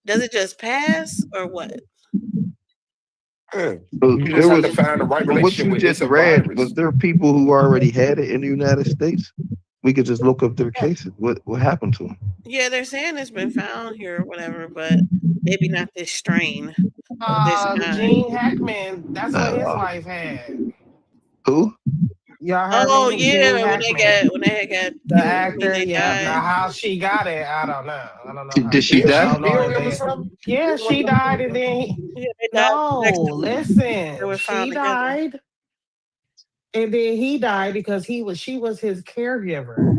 D: does it just pass or what?
B: Yeah.
E: But
B: You just
E: there
B: have to
E: was,
B: find the right
E: from what
B: relationship
E: you
B: with it's
E: just
B: a
E: read, was
B: virus.
E: there people who already had it in the United States? We could just look up their cases. What happened to them?
D: Yeah, they're saying it's been found here or whatever, but maybe not this strain or this kind.
F: Gene Hackman, that's what his
E: Uh,
F: wife had.
E: who?
F: Y'all heard
D: Oh
F: me? Gene
D: yeah,
F: Hackman,
D: when they had got
F: the
D: killed, I mean
F: actor.
D: they
F: Yep. Now,
D: died.
F: how she got it, I don't know. I don't know how
E: Did
F: she
E: she
F: got
B: Did
F: it. I
B: she
E: die?
F: don't know
B: kill him or
F: anything.
B: something?
F: Yeah,
B: Isn't what
F: she died, and then
D: Yeah, they died
F: no,
D: next to him. They
F: listen,
D: were found
F: she
D: together.
F: died, and then he died because she was his caregiver,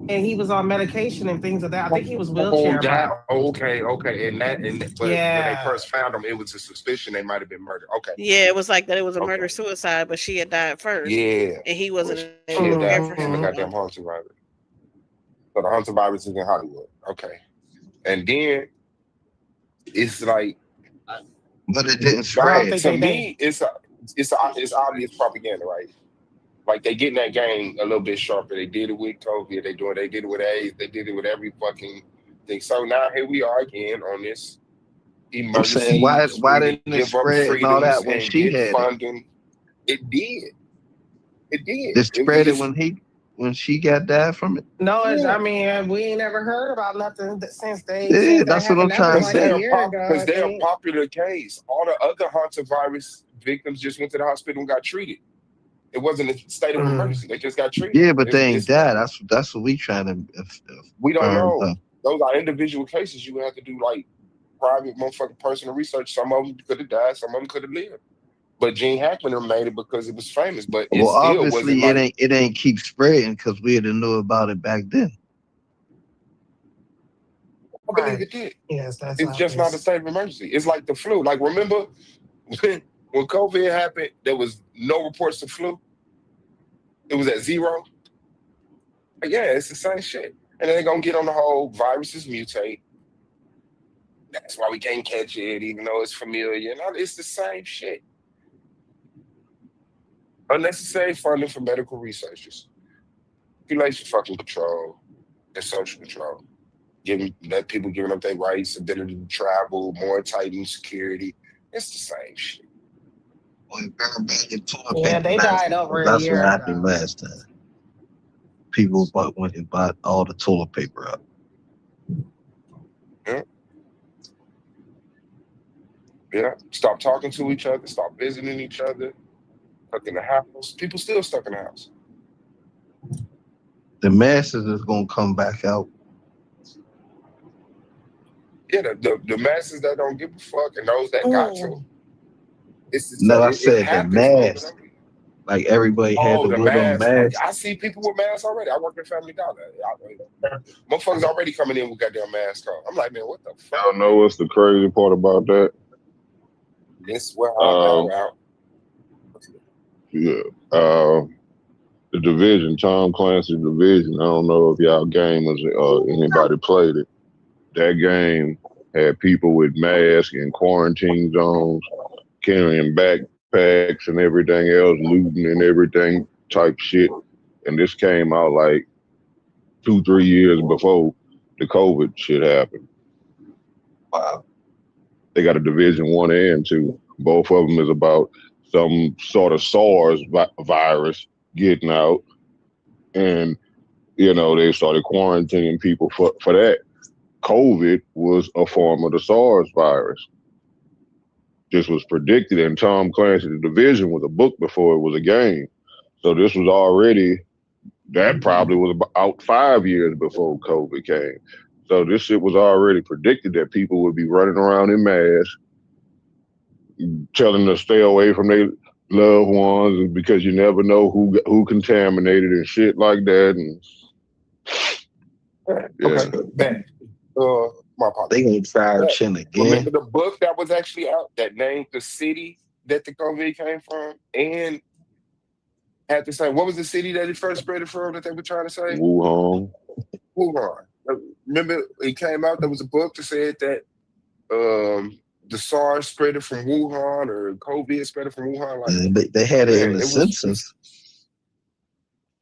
F: and he was on medication and things of that. I think he was
B: Oh,
F: wheelchair
B: that
F: bound.
B: okay. But when they
F: Yeah.
B: first found him, it was a suspicion they might have been murdered. Okay,
D: Yeah, it was like that. It was a
B: okay,
D: murder suicide, but she had died first,
B: yeah.
D: and he
B: Well,
D: wasn't
B: she
D: able
B: had
D: to care
B: died
D: for
B: from the
D: him.
F: Mhm.
B: goddamn Hunter virus. So the Hunter virus is in Hollywood. Okay, and then it's like
E: But it didn't
F: I don't
E: spread.
F: think
B: to
F: they.
B: me, it's obvious propaganda, right? Like they getting that game a little bit sharper. They did it with COVID. They did it with AIDS. They did it with every fucking thing. So now here we are again on this
E: I'm saying
B: emergency
E: why
B: spree to
E: didn't it
B: give up
E: spread and all
B: freedoms
E: that when
B: and
E: she
B: get
E: had it?
B: funding. It did. It did.
E: They
B: It
E: spread it
B: just
E: when she got died from it.
F: No,
B: yeah.
F: I mean, we ain't never heard about nothing
E: Yeah,
F: since that
E: that's what I'm
F: happened. That was
E: trying to
B: Because
F: like a
B: they're
E: say.
B: a
F: year ago,
B: because
F: I
B: they're a
F: think.
B: popular case. All the other Hunter virus victims just went to the hospital and got treated. It wasn't a state of
F: Mm.
B: emergency. They just got treated.
E: Yeah, but they ain't
B: It's
E: died. That's what we trying to
B: we don't
E: affirm.
B: know. Those are individual cases. You would have to do like private motherfucking personal research. Some of them could have died. Some of them could have lived. But Gene Hackman made it because it was famous. But it
E: Well,
B: still wasn't
E: obviously
B: like
E: it ain't keep spreading because we didn't know about it back then.
B: I believe
F: Right.
B: it did.
F: Yes, that's
B: It's just not a
F: obvious.
B: state of emergency. It's like the flu. Like remember when COVID happened, there was no reports of flu. It was at zero. Like, yeah, it's the same shit. And then they're gonna get on the whole viruses mutate. That's why we can't catch it, even though it's familiar. And it's the same shit. Unnecessary funding for medical researchers, population fucking control, and social control. Let people giving up their rights, ability to travel, more tightened security. It's the same shit.
E: Well, everybody toilet
F: Yeah,
E: paper
F: they
E: last
F: died
E: time.
F: over a
E: That's what
F: year
E: happened
F: ago.
E: last time. People went and bought all the toilet paper up.
B: Yeah. Yeah. Stop talking to each other, stop visiting each other, stuck in the house. People still stuck in the house.
E: The masses is gonna come back out.
B: Yeah, the masses that don't give a fuck and those that got to.
F: Mm.
E: No, I
B: It
E: said the
B: happens over and
E: mass.
B: over.
E: Like everybody had
B: Oh,
E: to
B: the
E: wear them
B: mask.
E: masks.
B: I see people with masks already. I work at Family Dollar. Motherfuckers already coming in with goddamn masks on. I'm like, man, what the fuck?
G: Y'all know what's the crazy part about that?
B: This where
G: Um,
B: out.
G: yeah. The Division, Tom Clancy's Division. I don't know if y'all gamers anybody played it. That game had people with masks and quarantine zones, carrying backpacks and everything else, looting and everything type shit. And this came out like 2-3 years before the COVID shit happened.
E: Wow.
G: They got a Division 1 and 2. Both of them is about some sort of SARS virus getting out, and they started quarantining people for that. COVID was a form of the SARS virus. This was predicted, and Tom Clancy's Division was a book before it was a game. So this was already, that probably was out 5 years before COVID came. So this shit was already predicted that people would be running around in masks, telling them to stay away from their loved ones because you never know who contaminated and shit like that. And yeah.
B: Okay, bet. My apologies.
E: They gonna try our chin again.
B: Remember the book that was actually out that named the city that the COVID came from and had to say, what was the city that it first spread it from that they were trying to say?
G: Wuhan.
B: Wuhan. remember it came out. There was a book that said that the SARS spread it from Wuhan or COVID spread it from Wuhan. Like,
E: They had it in
B: man,
E: The
B: it was.
E: Simpsons.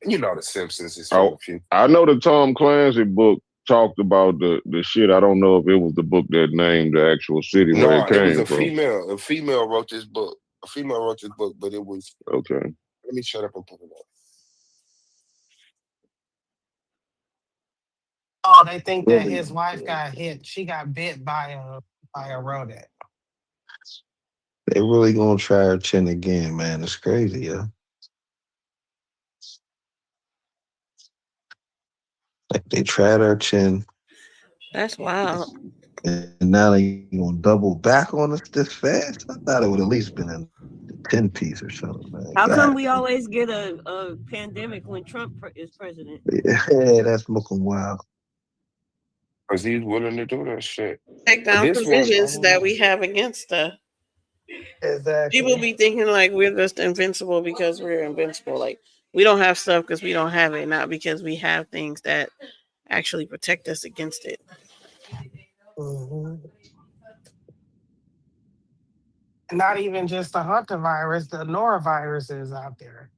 B: You know, The Simpsons is
G: Oh,
B: full of you.
G: I know the Tom Clancy book talked about the shit. I don't know if it was the book that named the actual city where
B: No,
G: it
B: it was
G: came
B: a
G: from.
B: female. A female wrote this book. A female wrote this book, but it was.
G: Okay.
B: Let me shut up and put it up.
F: Oh, they think that
E: Really?
F: his wife got hit. She got bit by a rodent.
E: They really gonna try her chin again, man. It's crazy, yeah. Like they tried her chin,
D: That's wild.
E: and now they gonna double back on us this fast. I thought it would at least been a 10-piece or something, man.
A: How come
E: God.
A: we always get a pandemic when Trump is president?
E: Yeah, that's looking wild.
B: Because he's willing to do that shit.
D: Take
B: But
D: down
B: this one, I
D: provisions
B: don't
D: that
B: know.
D: we have against us.
F: Exactly.
D: People be thinking like we're just invincible because we're invincible. Like we don't have stuff because we don't have it, not because we have things that actually protect us against it.
F: Mhm. Not even just the Hunter virus, the norovirus is out there.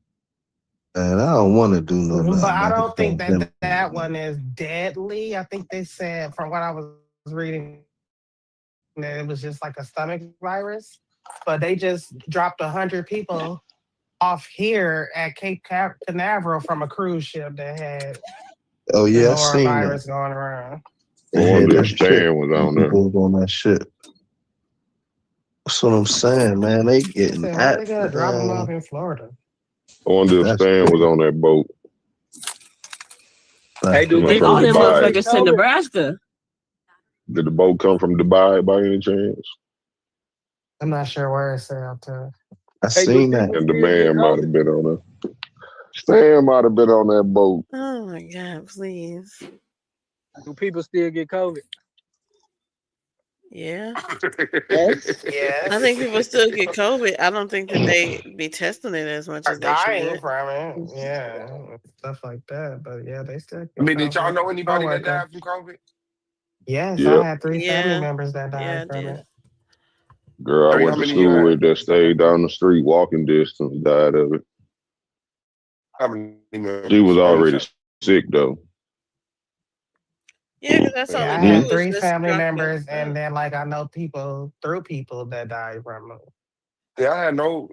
E: And I don't want to do no
F: But I
E: like a
F: don't think
E: pandemic.
F: that one is deadly. I think they said, from what I was reading, that it was just like a stomach virus. But they just dropped 100 people off here at Cape Canaveral from a cruise ship that had
E: Oh
F: the
E: yeah, I seen that.
F: norovirus going around.
G: I
E: They had
G: wonder
E: that
G: if
E: shit.
G: Stan was on there.
E: People was on that shit. That's what I'm saying, man. They
F: I
E: getting
F: said, why they gotta drop them off
E: man.
F: in Florida?
G: I wonder if
E: That's
G: Stan was
E: crazy.
G: on that boat.
H: Hey, do
G: Coming
A: They
G: from
A: all
H: people
A: them
H: still
G: Dubai.
H: get
A: motherfuckers to
H: COVID?
A: Nebraska.
G: Did the boat come from Dubai by any chance?
F: I'm not sure where it's at. To.
E: I
H: Hey, do
E: seen that.
H: people
G: And the
H: still get
G: man might
H: COVID?
G: have been on there. Stan might have been on that boat.
D: Oh my God, please.
H: Do people still get COVID?
D: Yeah.
A: Yes.
D: I
F: Yes.
D: think people still get COVID. I don't think that they be testing it as much
F: Are
D: as they
F: dying
D: should.
F: from it. Yeah. Stuff like that. But yeah, they still
B: I
F: get
B: mean, did y'all
F: COVID.
B: know anybody that
F: Coworker.
B: died from COVID?
F: Yes,
G: Yep.
F: I had 3 family
D: Yeah.
F: members that
D: Yeah,
F: died
D: I
F: from
D: did.
F: it.
G: Girl I
B: How
G: went to
B: many you
G: school
B: had?
G: with that stayed down the street, walking distance, died of it.
B: How many
G: She
B: members?
G: was
B: How many
G: already sick though.
D: Yeah, because that's all
F: Yeah, I
D: we
F: had
D: do is
F: 3
D: just
F: family
D: drop
F: members,
D: them
F: and
D: off.
F: then like I know people that died from it.
B: Yeah, I had no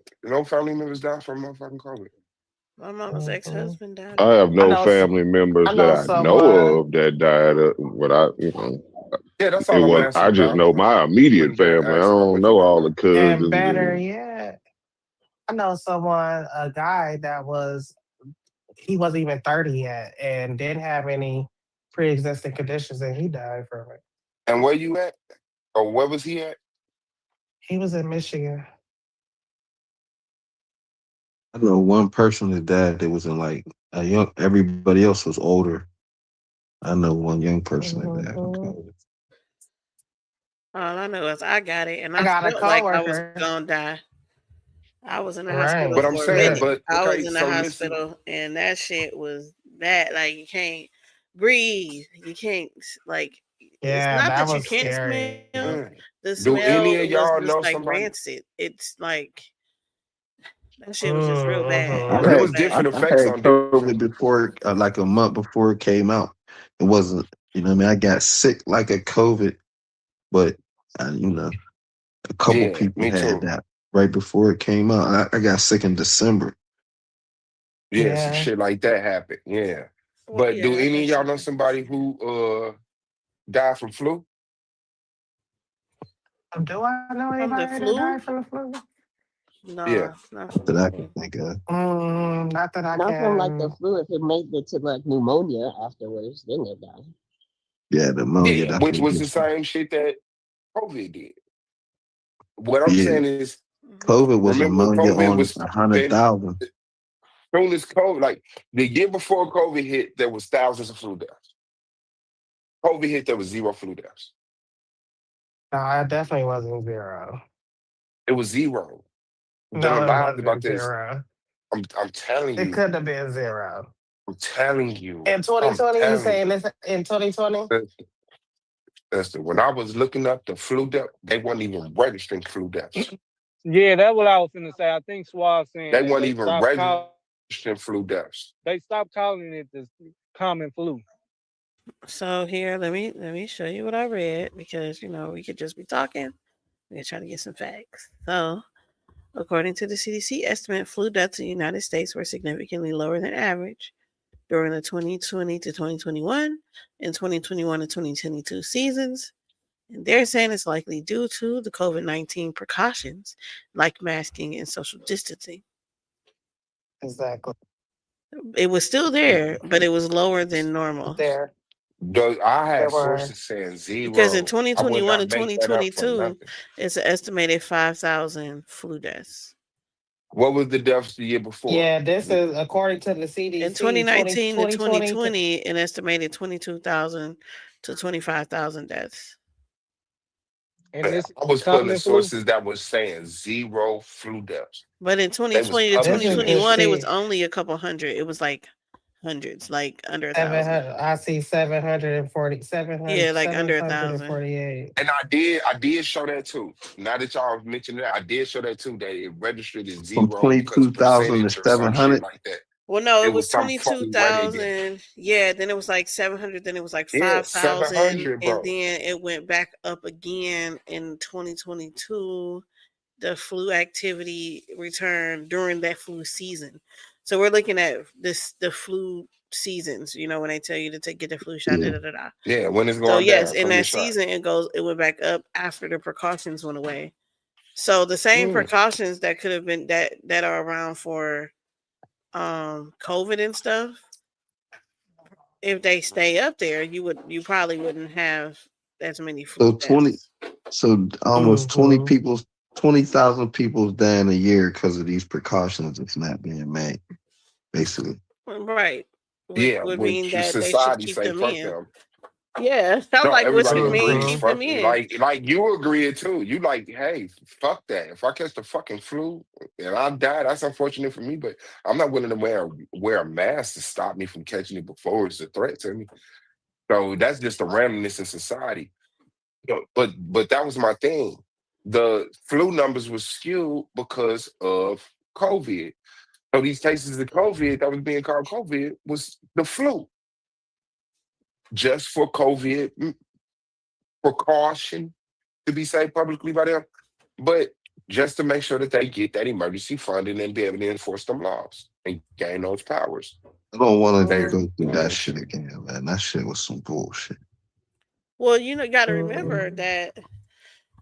B: family members die from motherfucking COVID.
D: My mama's ex-husband died.
G: I have
F: I
G: no
F: know.
G: family members
F: I
G: that
F: know
G: I know
F: someone.
G: of that died of, but
B: Yeah, that's
G: it
B: all I'm
G: was.
B: asking
G: I just
B: about.
G: know my
B: You
G: immediate
B: wouldn't dare
G: family. I
B: ask how
G: don't
B: much you
G: know
B: didn't
G: all the
B: know.
G: cousins.
F: And better
G: And
F: yet, I know someone, a guy that he wasn't even 30 yet and didn't have any pre-existing conditions, and he died from it.
B: And where you at? Or where was he at?
F: He was in Michigan.
E: I know one person that died that was in like a young. Everybody else was older. I know one young person that died from
F: Mhm.
E: COVID.
D: All I know is I got it, and
F: I
D: I
F: got a
D: felt like I was
F: coworker.
D: gonna die. I was in the hospital
B: But
F: Right.
B: I'm
D: for a
B: saying,
D: minute.
F: Shit.
B: but
D: I was
B: okay,
D: in the
B: so listen.
D: hospital, and that shit was bad. Like you can't breathe. You can't like. It's
F: Yeah,
D: not
F: that
D: that you
F: was
D: can't
F: scary.
D: smell. The
B: Do any
D: smell
B: of
D: was
B: y'all
D: just
B: know
D: like
B: somebody?
D: rancid. It's like that shit was just real bad.
E: I
D: It
F: Mm-hmm.
D: was
B: But it
E: had
D: real
B: was
D: bad.
B: different
E: I
B: effects
E: had
B: on different.
E: COVID before, like a month before it came out. It wasn't, you know, what I mean, I got sick like a COVID, but a couple
B: Yeah,
E: people
B: me
E: had
B: too.
E: that right before it came out. I got sick in December.
B: Yeah, some
F: Yeah.
B: shit like that happened. Yeah.
D: Well,
B: But do
D: yeah, I
B: any
D: got
B: of y'all
D: sick
B: know
D: in
B: somebody
D: December.
B: who died from flu?
F: Do I know
D: From the
F: anybody that
D: flu?
F: died from the flu?
B: Yeah.
D: Nah, not from
E: That
D: the
E: I
D: flu.
E: can think of.
F: Not that I
A: Not from like the
F: can.
A: flu. If it made it to like pneumonia afterwards, then they die.
E: Yeah, pneumonia.
B: Yeah,
E: That's
B: which
E: what
B: was the
E: gets me.
B: same shit that COVID did. What I'm
E: Yeah,
B: saying is,
D: Mhm.
E: COVID was
B: remember when
E: pneumonia
B: COVID
E: on
B: was popping?
E: 100,000.
B: Soon as COVID, like the year before COVID hit, there was thousands of flu deaths. COVID hit, there was 0 flu deaths.
F: No, it definitely wasn't 0.
B: It was 0. Done
F: No, it
B: lied about
F: wasn't
B: this.
F: 0.
B: I'm telling
F: It
B: you.
F: couldn't have been 0.
B: I'm telling you.
F: In
B: I'm
F: 2020, you
B: telling
F: saying
B: you.
F: this in 2020?
B: When I was looking up the flu death, they weren't even registering flu deaths.
H: Yeah, that's what I was gonna say. I think Suave saying
B: They
H: that
B: weren't even registering flu deaths.
H: they stopped calling it the common flu.
D: So here, let me show you what I read because we could just be talking. We're trying to get some facts. So, according to the CDC estimate, flu deaths in the United States were significantly lower than average during the 2020 to 2021 and 2021 to 2022 seasons. And they're saying it's likely due to the COVID-19 precautions like masking and social distancing.
F: Exactly.
D: It was still there, but it was lower than normal.
F: There.
B: I had
F: There were.
B: sources saying zero.
D: Because in
B: I would
D: 2021
B: not
D: and
B: make that up for
D: 2022,
B: nothing.
D: it's an estimated 5,000 flu deaths.
B: What was the deaths the year before?
F: Yeah, this is according to the CDC.
D: In 2019 to
F: 2020
D: 2020, an estimated 22,000 to 25,000 deaths.
H: And
B: But
H: this
B: I was putting
H: common
B: the
H: flu.
B: sources that was saying zero flu deaths.
D: But in 2020 to
B: publishing that
D: 2021, it was
F: shit.
D: only a couple hundred. It was like hundreds, like under 1,000.
F: 700. I see 740. 700.
D: Yeah, like under 1,000.
F: 748.
B: And I did show that too. Now that y'all mentioned that, I did show that too. That it registered as
E: From
B: zero because
E: 22,000 to
B: percentage or some shit
E: 700.
B: like that.
D: Well, no, it
B: It was
D: was
B: some funny way they did.
D: 22,000. Yeah, then it was like 700. Then it was like
B: Yeah,
D: 5,000.
B: 700, bro.
D: And then it went back up again in 2022. The flu activity returned during that flu season. So we're looking at the flu seasons, when they tell you to get the flu shot,
E: Yeah.
B: Yeah, when it's going
D: So yes,
B: down
D: in
B: from your
D: that
B: shot.
D: season it went back up after the precautions went away. So the same precautions that could have been that are around for COVID and stuff, if they stay up there, you probably wouldn't have as many flu deaths.
E: So almost 20,000 people die in a year because of these precautions that's not being made, basically.
D: Right.
B: Would
D: mean that they should
B: society
D: keep
B: say
D: them
B: fuck
D: in.
B: them.
D: Yeah, sounds
B: No,
D: like what
B: everybody
D: you mean,
B: agrees.
D: keep
B: Fuck
D: them
B: it.
D: in.
B: Like you agree too. You like, hey, fuck that. If I catch the fucking flu and I die, that's unfortunate for me. But I'm not willing to wear a mask to stop me from catching it before it's a threat to me. So that's just the randomness in society. But that was my thing. The flu numbers were skewed because of COVID. So these cases of COVID that was being called COVID was the flu. Just for COVID precaution to be said publicly by them, but just to make sure that they get that emergency funding and be able to enforce them laws and gain those powers.
E: I don't want to
B: They-
E: go through that shit again, man. That shit was some bullshit.
D: Well, got to remember that,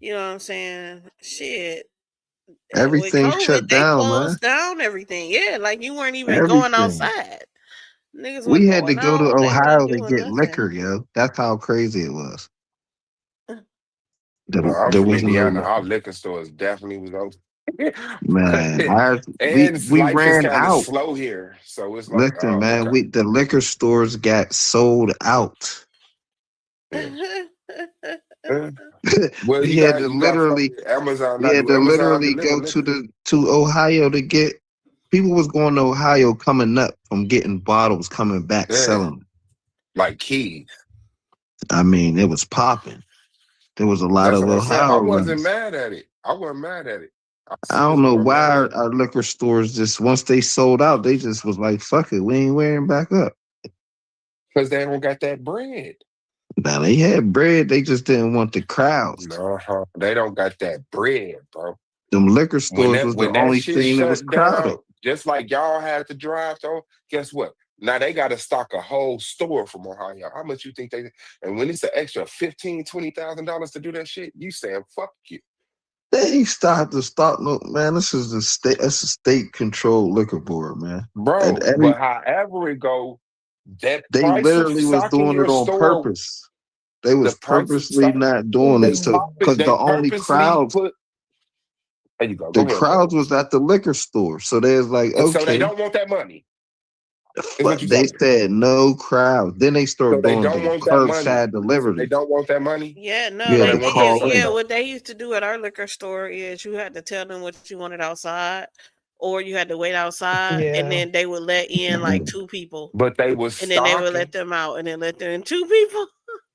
D: you know what I'm saying? Shit.
E: Everything
D: with COVID,
E: shut
D: they
E: down, man.
D: closed down everything. Yeah, like you weren't even
E: Everything.
D: going outside. Niggas
E: We
D: wasn't
E: had to
D: going
E: go to
D: out, they
E: Ohio
D: wasn't
E: to
D: doing
E: get
D: nothing.
E: liquor, yo. That's how crazy it was.
B: I'm
E: There
B: from
E: was no
B: Indiana.
E: liquor.
B: Our liquor stores definitely was open.
E: Man,
B: And
E: we
B: life is
E: ran
B: kind of
E: out.
B: slow here, so it's like,
E: Listen,
B: oh,
E: man,
B: okay.
E: the liquor stores got sold out.
B: Well,
E: we
B: you
E: had
B: got
E: to
B: you got
E: literally,
B: fucking Amazon.
E: we
B: Now,
E: had
B: do
E: to
B: Amazon
E: literally
B: deliver
E: go
B: liquor?
E: to Ohio to get. People was going to Ohio coming up from getting bottles, coming back
B: Yeah,
E: selling.
B: like keys.
E: I mean, it was popping. There was a lot
B: That's
E: of
B: what I said. I
E: Ohio
B: wasn't
E: runs.
B: mad at it. I wasn't mad at it.
E: I don't know why our liquor stores just once they sold out, they just was like, "Fuck it, we ain't wearing back up."
B: Because they don't got that bread.
E: Now they had bread, they just didn't want the crowds.
B: No, they don't got that bread, bro.
E: Them liquor stores was the
B: When that
E: only
B: shit
E: thing that was
B: shut
E: crowded.
B: down, just like y'all had to drive though, guess what? Now they got to stock a whole store from Ohio. How much you think they? And when it's an extra $15,000-$20,000 to do that shit, you saying fuck you.
E: They ain't started to stop no man. This is the state. That's a state controlled liquor board, man.
B: Bro, but however it go, that
E: They
B: price
E: literally
B: of
E: was
B: stocking
E: doing
B: your
E: it on
B: store,
E: purpose. They was
B: the price of
E: purposely
B: stock,
E: not doing it. So because
B: they
E: the only
B: purposely
E: crowds,
B: put. There you go.
E: the
B: Go ahead,
E: crowds
B: bro.
E: was at the liquor store. So there's like,
B: And so they
E: okay,
B: don't want that money. Is
E: but
B: what you
E: they
B: telling me.
E: said no crowd. Then they
B: So
E: started
B: they
E: doing
B: don't
E: the
B: want that money.
E: curbside delivery.
B: They don't want that money.
D: Yeah, no,
E: You
B: So
E: had
B: they
E: to
B: want
E: call
B: that
E: in.
B: food.
D: what they used to do at our liquor store is you had to tell them what you wanted outside. or you had to wait outside, and
F: Yeah.
D: then they would let in like 2 people,
B: But they was
D: and then they would let
B: stocking.
D: them out, and then let them in 2 people.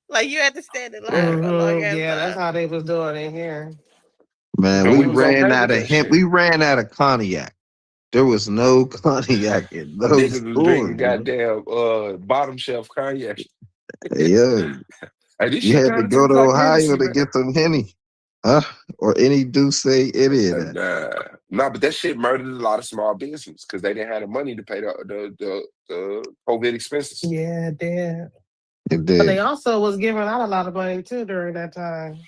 D: Like you had to stand in line for a long ass
F: Yeah, that's
D: time.
F: how they was doing it here.
E: Man,
B: And
E: we
B: we was
E: ran
B: okay
E: out
B: with
E: of
B: that
E: hemp.
B: shit.
E: We ran out of cognac. There was no cognac in those
B: Niggas was drinking
E: stores, man.
B: goddamn bottom shelf cognac.
E: Yeah,
B: Hey, this
E: you
B: shit
E: had to
B: kind of
E: go
B: tastes
E: to
B: like
E: Ohio
B: Hennessy,
E: to
B: man.
E: get some Henny, huh? Or any Douce, any of that.
B: Nah, but that shit murdered a lot of small business because they didn't have the money to pay the COVID expenses.
F: Yeah, it did.
E: It
F: But they
E: did.
F: also was giving out a lot of money too during that time.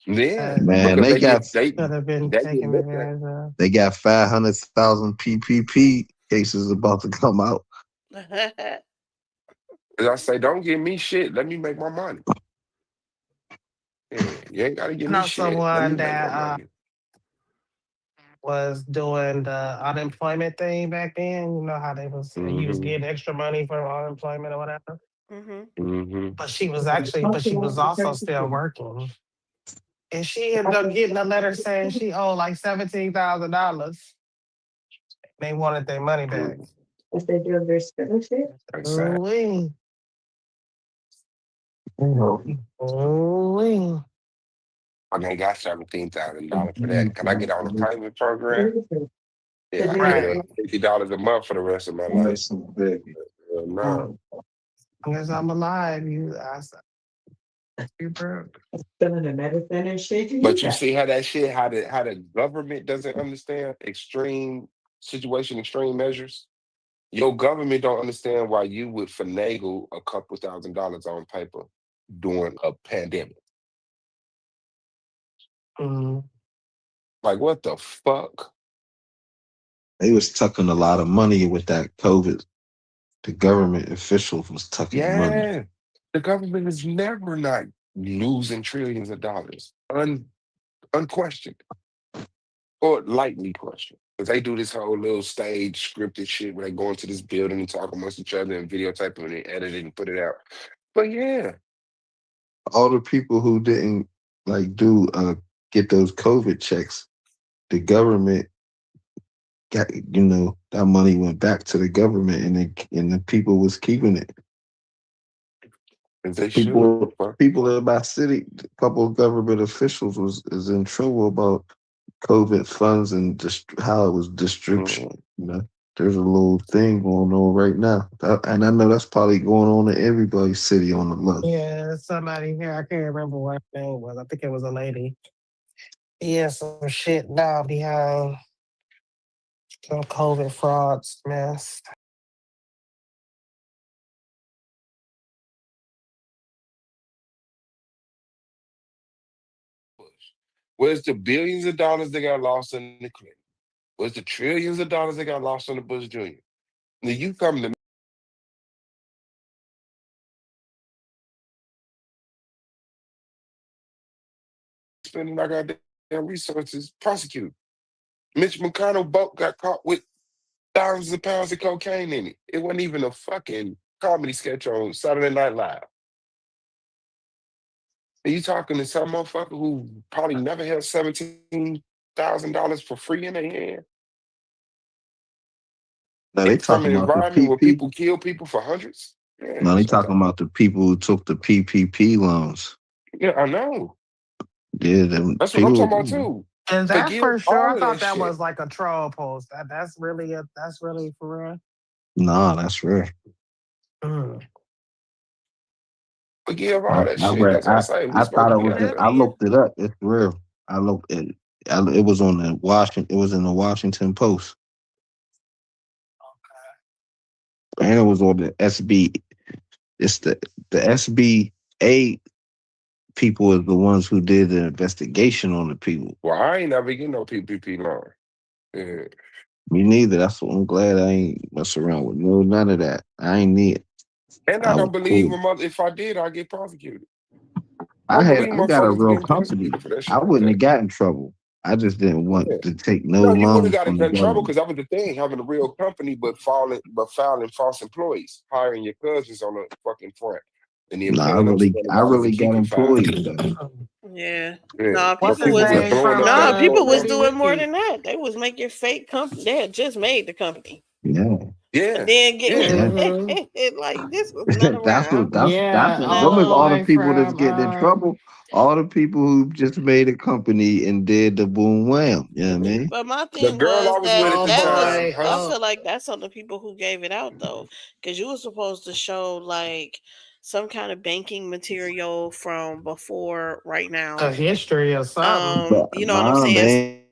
B: Yeah,
E: Man,
B: because
E: they got
F: Could have been
B: they get
F: taken
B: looked at.
F: advantage of.
E: they got 500,000 PPP cases about to come out.
B: As I say, don't give me shit. Let me make my money. Yeah, you ain't gotta give
F: I
B: me
F: know
B: shit. Let me
F: someone
B: make my
F: that
B: money.
F: was doing the unemployment thing back then. You know how they was getting extra money from unemployment or whatever. But she was also still working. And she ended up getting a letter saying she owed like $17,000. They wanted their money back.
B: Exactly.
F: Ooh-wee.
B: I got $17,000 for that. Can I get on a payment program? Yeah, I can
F: Right.
B: get $50 a month for the rest of my life. No.
F: As long as I'm alive, you broke.
B: But you see how that shit, how the government doesn't understand extreme situation, extreme measures. Your government don't understand why you would finagle a couple $1,000s on paper during a pandemic. Like what the fuck?
E: They was tucking a lot of money with that COVID. The government officials was tucking money.
B: Yeah, the government is never not losing trillions of dollars, unquestioned or lightly questioned. Because they do this whole little stage scripted shit where they go into this building and talk amongst each other and videotape it and they edit it and put it out. But yeah,
E: All the people who didn't like get those COVID checks, the government got, that money went back to the government, and the people was keeping it.
B: as they should.
E: People in my city, a couple of government officials is in trouble about COVID funds and how it was distributed. There's a little thing going on right now, and I know that's probably going on in everybody's city on the left.
F: Yeah, somebody here. I can't remember what her name was. I think it was a lady. Yeah, some shit now behind some COVID frauds mess.
B: Where's the billions of dollars that got lost in the Clinton? Where's the trillions of dollars that got lost in the Bush Jr.? Now you come to me spending our goddamn resources, prosecute. Mitch McConnell boat got caught with thousands of pounds of cocaine in it. It wasn't even a fucking comedy sketch on Saturday Night Live. And you talking to some motherfucker who probably never had $17,000 for free in their hand?
E: Now they
B: From an
E: talking about the
B: environment where
E: PP.
B: people kill people for hundreds? Yeah,
E: Now they talking about the people who took the PPP loans.
B: Yeah, I know.
E: Yeah,
B: That's what I'm talking about too.
F: And
B: They
F: that
B: give
F: for sure,
B: all
F: I
B: of
F: thought that
B: shit.
F: was like a troll post. That's really for real.
E: Nah, that's rare.
B: We give all that
E: I
B: shit.
E: read.
B: That's what I say. We
E: I
B: supposed
E: thought
B: to
E: it
B: give
E: was.
B: that.
E: I looked it up. It's real. I looked it. It was on the Washington. It was in the Washington Post. And it was on the SB. It's the SBA people is the ones who did the investigation on the people.
B: Well, I ain't never get no PPP loan. Yeah.
E: Me neither. That's what I'm glad I ain't mess around with none of that. I ain't need it.
B: And I don't believe if I did, I'd get prosecuted.
E: I got a real company. I wouldn't have got in trouble. I just didn't want to take no
B: you would have
E: loans
B: got
E: from
B: in
E: the
B: trouble
E: government.
B: because that was the thing, having a real company but filing false employees, hiring your cousins on a fucking front. And then
E: No, I
B: paying them
E: really
B: $200 to
E: got
B: keep you fired.
E: employees.
D: Yeah.
B: Yeah.
D: Nah,
F: What's
D: people
F: his
D: was
F: name
B: blowing
F: from
B: up
D: nah,
B: their
D: people was
B: board.
F: Pretty
D: doing more
F: Wicked?
D: than that. They was making fake company. They had just made the company.
E: Yeah.
B: Yeah.
D: And then get
B: Yeah.
F: Mm-hmm.
D: like this was not
E: that's what
D: around.
F: Yeah,
E: them is all the
F: boy
E: people that's
F: from
E: getting in trouble. All the people who just made a company and did the boom wham. You know what I mean?
D: But my
B: The
D: thing
B: girl I
D: was
B: was with
D: that
B: at the
D: that was
B: time,
D: I
B: her
D: feel like that's on the people who gave it out though, because you were supposed to show like some kind of banking material from before right
F: a
D: now.
F: history or something.
E: But
D: You know what I'm
E: nah,
D: saying?
E: they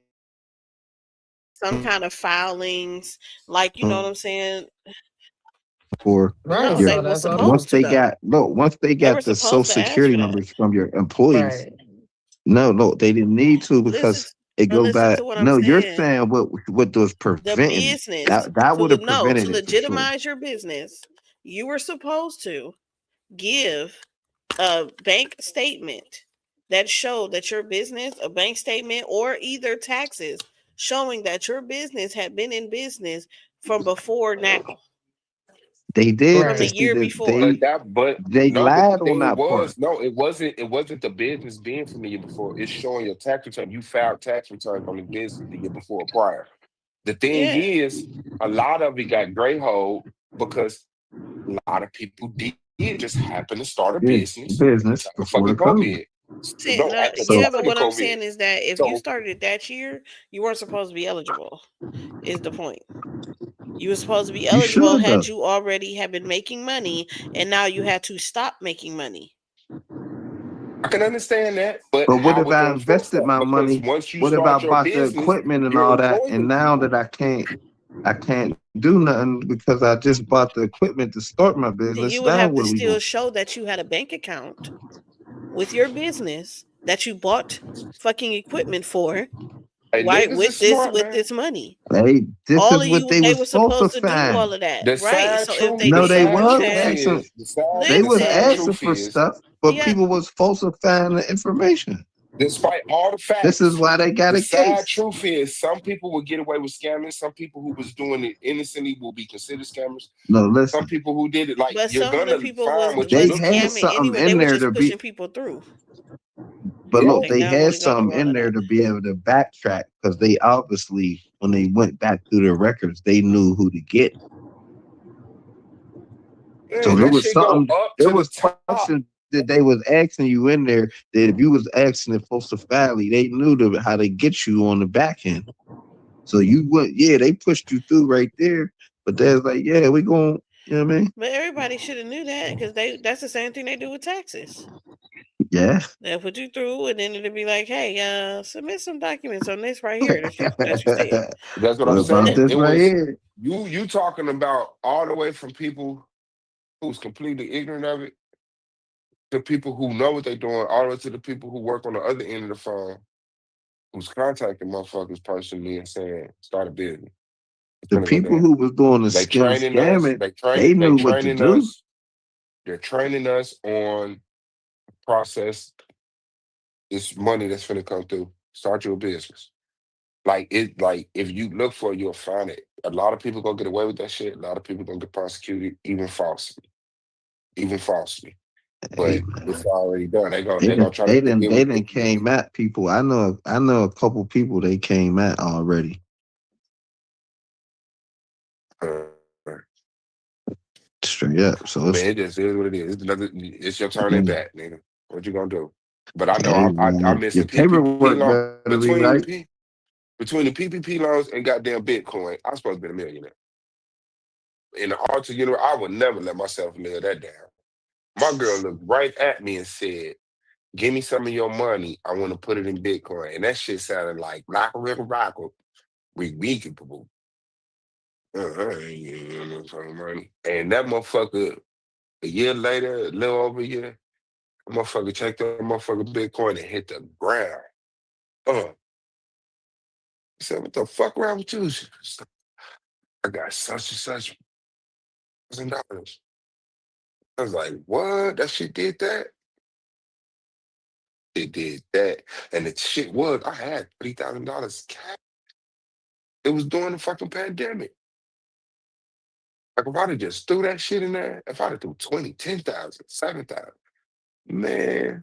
D: Some kind of filings, like you know what I'm saying?
E: for
F: Right.
D: No,
E: your
D: they
F: So
D: were
F: that's all
E: once
D: supposed
F: them.
D: to
E: they
D: though. They were
E: got the social
D: supposed to ask
E: security
D: for that.
E: numbers from your employees.
F: Right.
E: No, they didn't need to
D: Listen,
E: because it
D: but
E: go
D: listen
E: back.
D: to what I'm
E: No, you're
D: saying.
E: saying what was
D: The
E: preventing it.
D: business
E: That would have
D: to
E: prevented it for sure.
D: legitimize your business, you were supposed to give a bank statement that showed that your business, a bank statement or either taxes showing that your business had been in business from before now,
E: They did
D: from the
E: to
F: Right.
E: see
D: year
E: that
D: before.
E: they
B: no, but the
E: lied on
B: thing
E: that part.
B: was, no, it wasn't the business being from the year before. It's showing your tax return. You filed tax returns on the business the year before or prior. The thing
D: Yeah.
B: is, a lot of it got gray hold because a lot of people did just happen to start a
E: Yeah,
B: business at the
E: business
B: time of
E: before the
B: fucking
E: COVID.
B: COVID.
D: See,
B: No,
D: no,
B: at the
E: So
D: yeah,
B: start
D: but
B: of the
D: what I'm
B: COVID.
D: saying is that if you
B: So
D: started that year, you weren't supposed to be eligible, is the point. You were supposed to be
E: you
D: eligible
E: should
D: had
E: though.
D: you already have been making money and now you had to stop making money.
B: I can understand that, but
E: But what
B: how
E: if
B: would they
E: I
B: enforce
E: invested
B: that?
E: my
B: Because
E: money?
B: once you
E: What if I
B: start your
E: bought the
B: business,
E: equipment and
B: you're
E: all that?
B: employing
E: And now
B: people.
E: that I can't do nothing because I just bought the equipment to start my
D: Then
E: business.
D: you would
E: Now
D: have to
E: what are we
D: still
E: going?
D: show that you had a bank account with your business that you bought fucking equipment for,
B: Hey,
D: right?
B: niggas is smart,
D: With
B: man.
D: this money.
E: Hey, this
D: All
E: is
D: of
E: what
D: you,
E: they
D: they
E: was
D: were
E: supposed to
D: supposed to do
E: find.
D: all of that, right? So if they
E: No,
B: The
E: they
D: didn't
B: sad
D: do
E: was
B: truth
D: that,
E: asking.
B: is,
E: They
B: the
E: was
B: sad
D: listen,
E: asking
B: truth
E: for
B: is,
E: stuff, but
D: yeah,
E: people was falsifying the information.
B: despite all the
E: This is
B: facts,
E: why they got
B: the
E: a
B: sad
E: case.
B: truth is some people will get away with scamming. Some people who was doing it innocently will be considered scammers.
E: No,
B: Some
E: listen.
B: people who did it, like
D: but
B: you're
D: some of the
B: gonna
D: people
B: find what you're
E: They
D: was
B: looking
E: had
B: for.
D: scamming
E: something
D: anyway. They
E: in
D: was
E: there
D: just
E: to be,
D: pushing people through.
E: but
B: Yeah.
E: look,
D: Like
E: they
D: they don't
E: had
D: want to go through
E: something
D: all
E: in
D: of
E: there
D: that.
E: to be able to backtrack because they obviously, when they went back through the records, they knew who to get. So
B: Man,
E: there
B: that
E: was
B: shit go
E: something,
B: up
E: there
B: to the
E: was
B: top.
E: questions that they was asking you in there that if you was asking it falsifyingly, they knew how to get you on the back end. So you went, yeah, they pushed you through right there, but there's like, yeah, we going, you know what I mean?
D: But everybody should have knew that because that's the same thing they do with taxes.
E: Yeah.
D: They'll put you through and then it'll be like, hey, submit some documents on this right here that you said.
B: That's what
E: What
B: I'm
E: about
B: saying.
E: this
B: It
E: right
B: was
E: here?
B: you talking about all the way from people who's completely ignorant of it to people who know what they're doing, all the way to the people who work on the other end of the phone, who's contacting motherfuckers personally and saying, start a business. It's
E: The
B: gonna go
E: people
B: down.
E: who was doing the
B: They training us,
E: scamming, they
B: they
E: knew what to
B: training
E: do.
B: us, they're training us on process this money that's gonna come through. Start your business. Like if you look for it, you'll find it. A lot of people gonna get away with that shit. A lot of people gonna get prosecuted, even falsely. Even falsely.
E: Hey
B: But it's
E: man,
B: already done. They gonna try to forget
E: they
B: what they
E: didn't
B: did.
E: came at people. I know a couple people they came at already.
B: Uh,
E: Straight up. So
B: man,
E: it's
B: it just is what it is. It's your turn at
E: hey
B: bat, nigga. What you gonna do? But I know I
E: man,
B: missed
E: your
B: the PPP
E: paperwork
B: loan
E: better be right.
B: between the PPP loans and goddamn Bitcoin. I'm supposed to be a millionaire. In the art universe, I would never let myself live that down. My girl looked right at me and said, "Give me some of your money. I want to put it in Bitcoin." And that shit sounded like rock river rock. We can boo. I ain't giving you no fucking money. And that motherfucker, a year later, a little over a year, that motherfucker checked that motherfucker Bitcoin and hit the ground. I said, "What the fuck wrong with you?" She was like, I got such and such $1,000. I was like, "What? That shit did that?" It did that. And the shit was, I had $3,000 cash. It was during the fucking pandemic. Like if I'd have just threw that shit in there, if I'd have threw 20, 10,000, 7,000, man,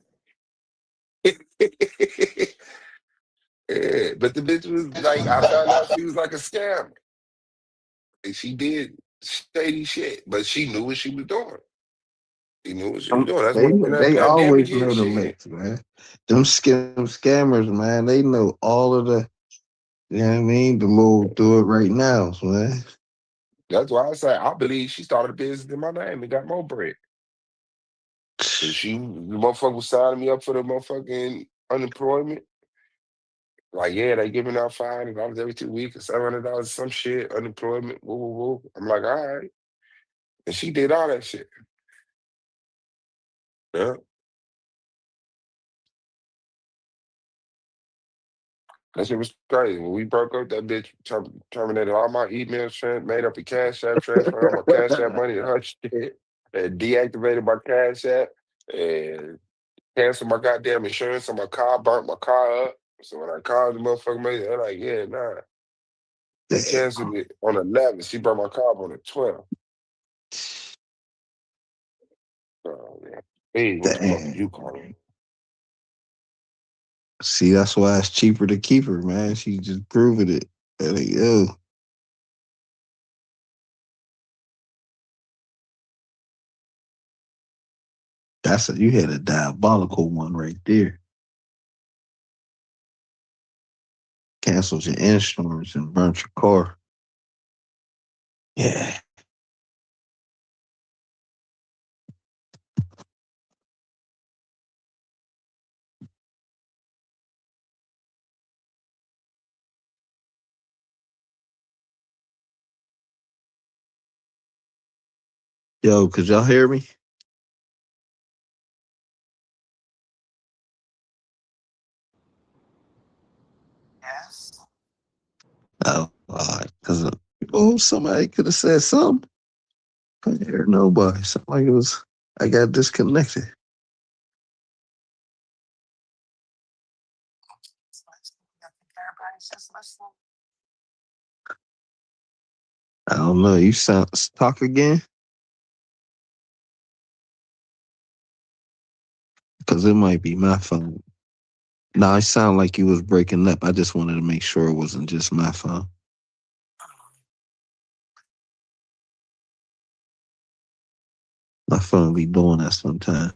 B: Yeah, but the bitch was like, I found out she was like a scammer. And she did shady shit, but she knew what she was doing. She knew what she was doing. That's
E: They
B: what happened in that
E: they
B: pandemic
E: always
B: and
E: know the
B: shit.
E: licks, man. Them scammers, man. They know all of the. You know what I mean? The move through it right now, man.
B: That's why I say I believe she started a business in my name and got more bread. And the motherfucker was signing me up for the motherfucking unemployment. Like, yeah, they giving out $500 every 2 weeks, $700, some shit, unemployment, woo, woo, woo. I'm like, all right. And she did all that shit. Yeah. That shit was crazy. When we broke up, that bitch terminated all my emails, made up a Cash App, transferred all my Cash App money to her shit, and deactivated my Cash App, and canceled my goddamn insurance on my car, burnt my car up. So when I called the motherfucker, they're like, yeah, nah. They canceled it on the 11th. She burnt my car up on the 12th. Oh, man. Hey, what the fuck are
E: Damn.
B: you calling?
E: See, that's why it's cheaper to keep her, man. She just proving it. Like, yo, you had a diabolical one right there. Canceled your insurance and burnt your car. Yeah. Yo, could y'all hear me?
F: Yes.
E: Oh, because somebody could have said something. Couldn't hear nobody. Something like I got disconnected.
F: Everybody's just listening.
E: I don't know. You talk again? Because it might be my phone. No, it sounded like you was breaking up. I just wanted to make sure it wasn't just my phone. My phone be doing that sometimes.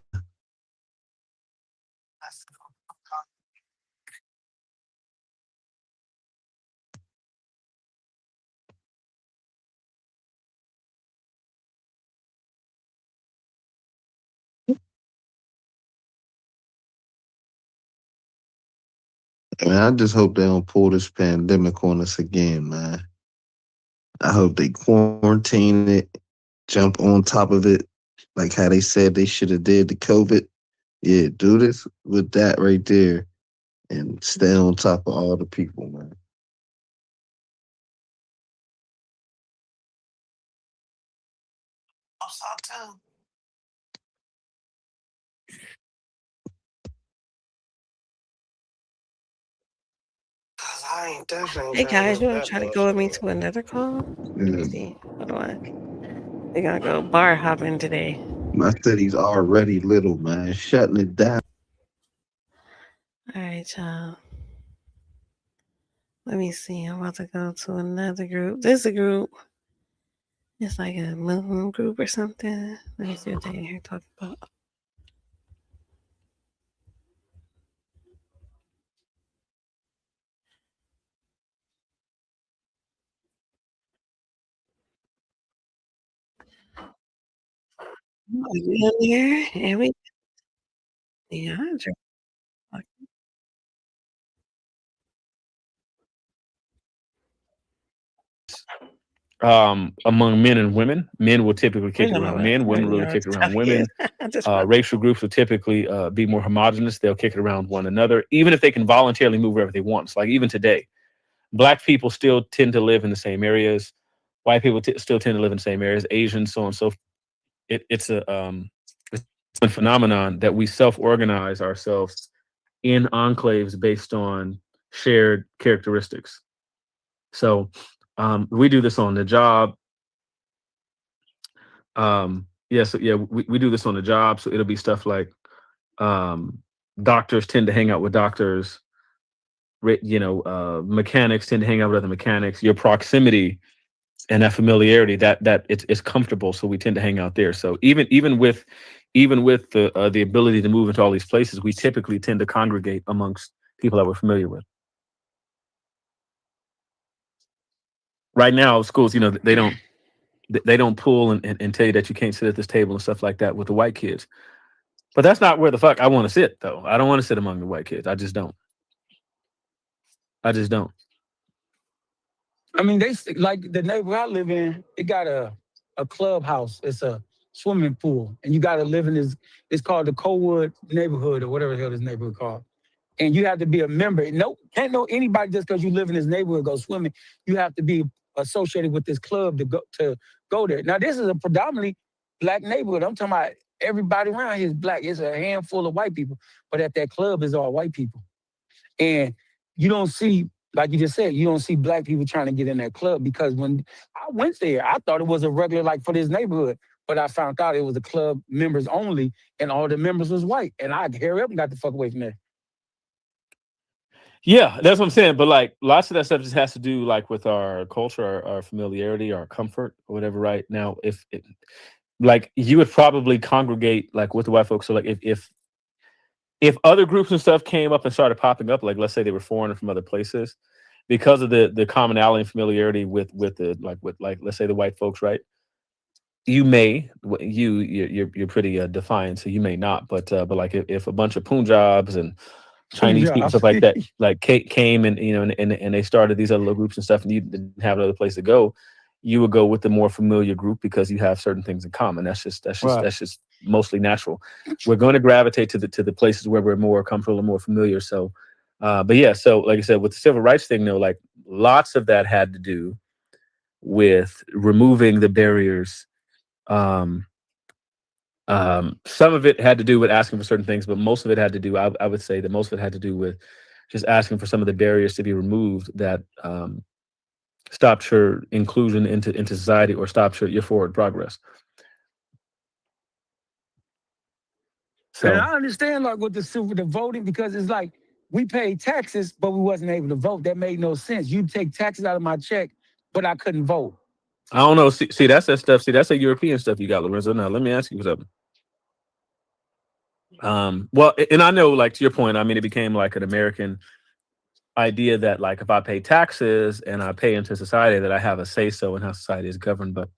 E: I mean, I just hope they don't pull this pandemic on us again, man. I hope they quarantine it, jump on top of it, like how they said they should have did the COVID. Yeah, do this with that right there and stay on top of all the people, man.
F: I saw too. I ain't definitely
D: Hey
F: trying to
D: guys,
F: get
D: you want
F: that
D: to try to go with me to
F: bullshit.
D: another call? Let me
E: Yeah.
D: see. Hold on. We're gonna go bar hopping today.
E: My city's already little, man. Shutting it down.
D: All right, y'all. Let me see. I'm about to go to another group. This is a group. It's like a Muslim group or something. Let me see what they in here talking about. Oh, you in here? And we, yeah,
I: Among men and women. Men will typically
D: we're
I: kick it
D: gonna
I: around
D: what
I: men. Women
D: you
I: really
D: know
I: kick it
D: to
I: around
D: tell you.
I: women.
D: I just want
I: Racial groups will typically be more homogenous. They'll kick it around one another, even if they can voluntarily move wherever they want. It's like even today, Black people still tend to live in the same areas. White people still tend to live in the same areas. Asians, so on and so forth. It's a phenomenon that we self-organize ourselves in enclaves based on shared characteristics. So we do this on the job. We do this on the job. So it'll be stuff like doctors tend to hang out with doctors. Mechanics tend to hang out with other mechanics. Your proximity and that familiarity, that it's comfortable, so we tend to hang out there. So even with the ability to move into all these places, we typically tend to congregate amongst people that we're familiar with. Right now, schools, they don't pull and tell you that you can't sit at this table and stuff like that with the white kids. But that's not where the fuck I want to sit, though. I don't want to sit among the white kids. I just don't.
J: I mean, like the neighborhood I live in, it got a clubhouse. It's a swimming pool, and you got to live in this. It's called the Coldwood neighborhood or whatever the hell this neighborhood called. And you have to be a member. Can't know anybody just because you live in this neighborhood go swimming. You have to be associated with this club to go there. Now, this is a predominantly black neighborhood. I'm talking about everybody around here is black. It's a handful of white people, but at that club is all white people. And you don't see, like you just said, you don't see black people trying to get in that club, because when I went there, I thought it was a regular, like, for this neighborhood, but I found out it was a club members only, and all the members was white, and I hurry up and got the fuck away from there.
I: Yeah, that's what I'm saying. But like lots of that stuff just has to do like with our culture, our familiarity, our comfort, or whatever. Right now, like you would probably congregate like with the white folks. So like if other groups and stuff came up and started popping up, like let's say they were foreign from other places, because of the commonality and familiarity with let's say the white folks, right? You're pretty defiant, so you may not. But like if a bunch of Punjabs and Chinese people, stuff like that, like came and and they started these other little groups and stuff, and you didn't have another place to go, you would go with the more familiar group because you have certain things in common. That's just mostly natural. We're going to gravitate to the places where we're more comfortable and more familiar. So, but yeah, so like I said, with the civil rights thing, though, like lots of that had to do with removing the barriers. Some of it had to do with asking for certain things, but most of it had to do, I would say that most of it had to do with just asking for some of the barriers to be removed that stopped your inclusion into society or stopped your forward progress. So,
J: and I understand like with the voting, because it's like we paid taxes, but we wasn't able to vote. That made no sense. You take taxes out of my check, but I couldn't vote.
I: I don't know. See, that's that stuff. See, that's the European stuff you got, Lorenzo. Now, let me ask you something. Well, and I know, like, to your point, I mean, it became like an American idea that, like, if I pay taxes and I pay into society, that I have a say-so in how society is governed. But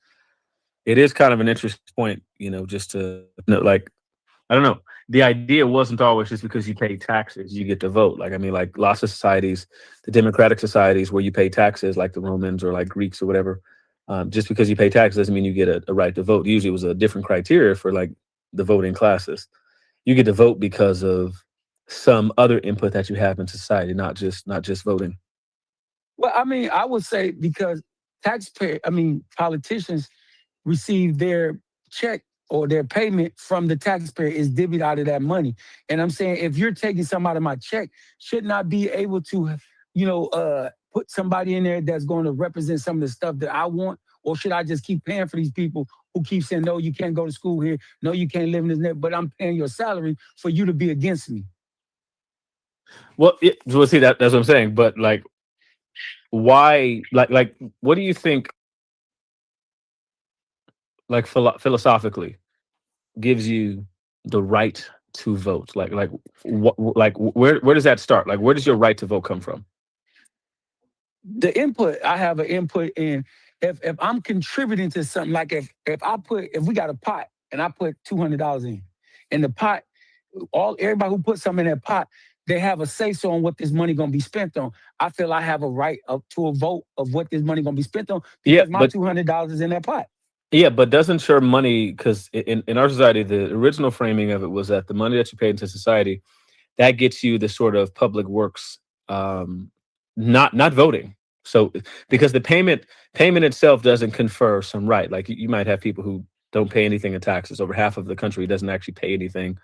I: it is kind of an interesting point, just to, like, I don't know. The idea wasn't always just because you pay taxes, you get to vote. Like, I mean, like lots of societies, the democratic societies where you pay taxes, like the Romans or like Greeks or whatever, just because you pay taxes doesn't mean you get a right to vote. Usually it was a different criteria for like the voting classes. You get to vote because of some other input that you have in society, not just voting.
J: Well, I mean, I would say because politicians receive their check or their payment from the taxpayer is divvied out of that money. And I'm saying, if you're taking some out of my check, should not be able to, put somebody in there that's going to represent some of the stuff that I want? Or should I just keep paying for these people who keep saying, no, you can't go to school here. No, you can't live in this neighborhood, but I'm paying your salary for you to be against me.
I: Well, see, that's what I'm saying. But like, why, like, what do you think, like philosophically, gives you the right to vote? Like where does that start? Like, where does your right to vote come from?
J: The input, I have an input in, if I'm contributing to something, like if we got a pot and I put $200 in the pot, everybody who puts something in that pot, they have a say-so on what this money gonna be spent on. I feel I have a right to a vote of what this money gonna be spent on, because my $200 is in that pot.
I: Yeah, but doesn't your money, because in our society, the original framing of it was that the money that you pay into society, that gets you the sort of public works, not voting. So because the payment itself doesn't confer some right. Like you might have people who don't pay anything in taxes. Over half of the country doesn't actually pay anything.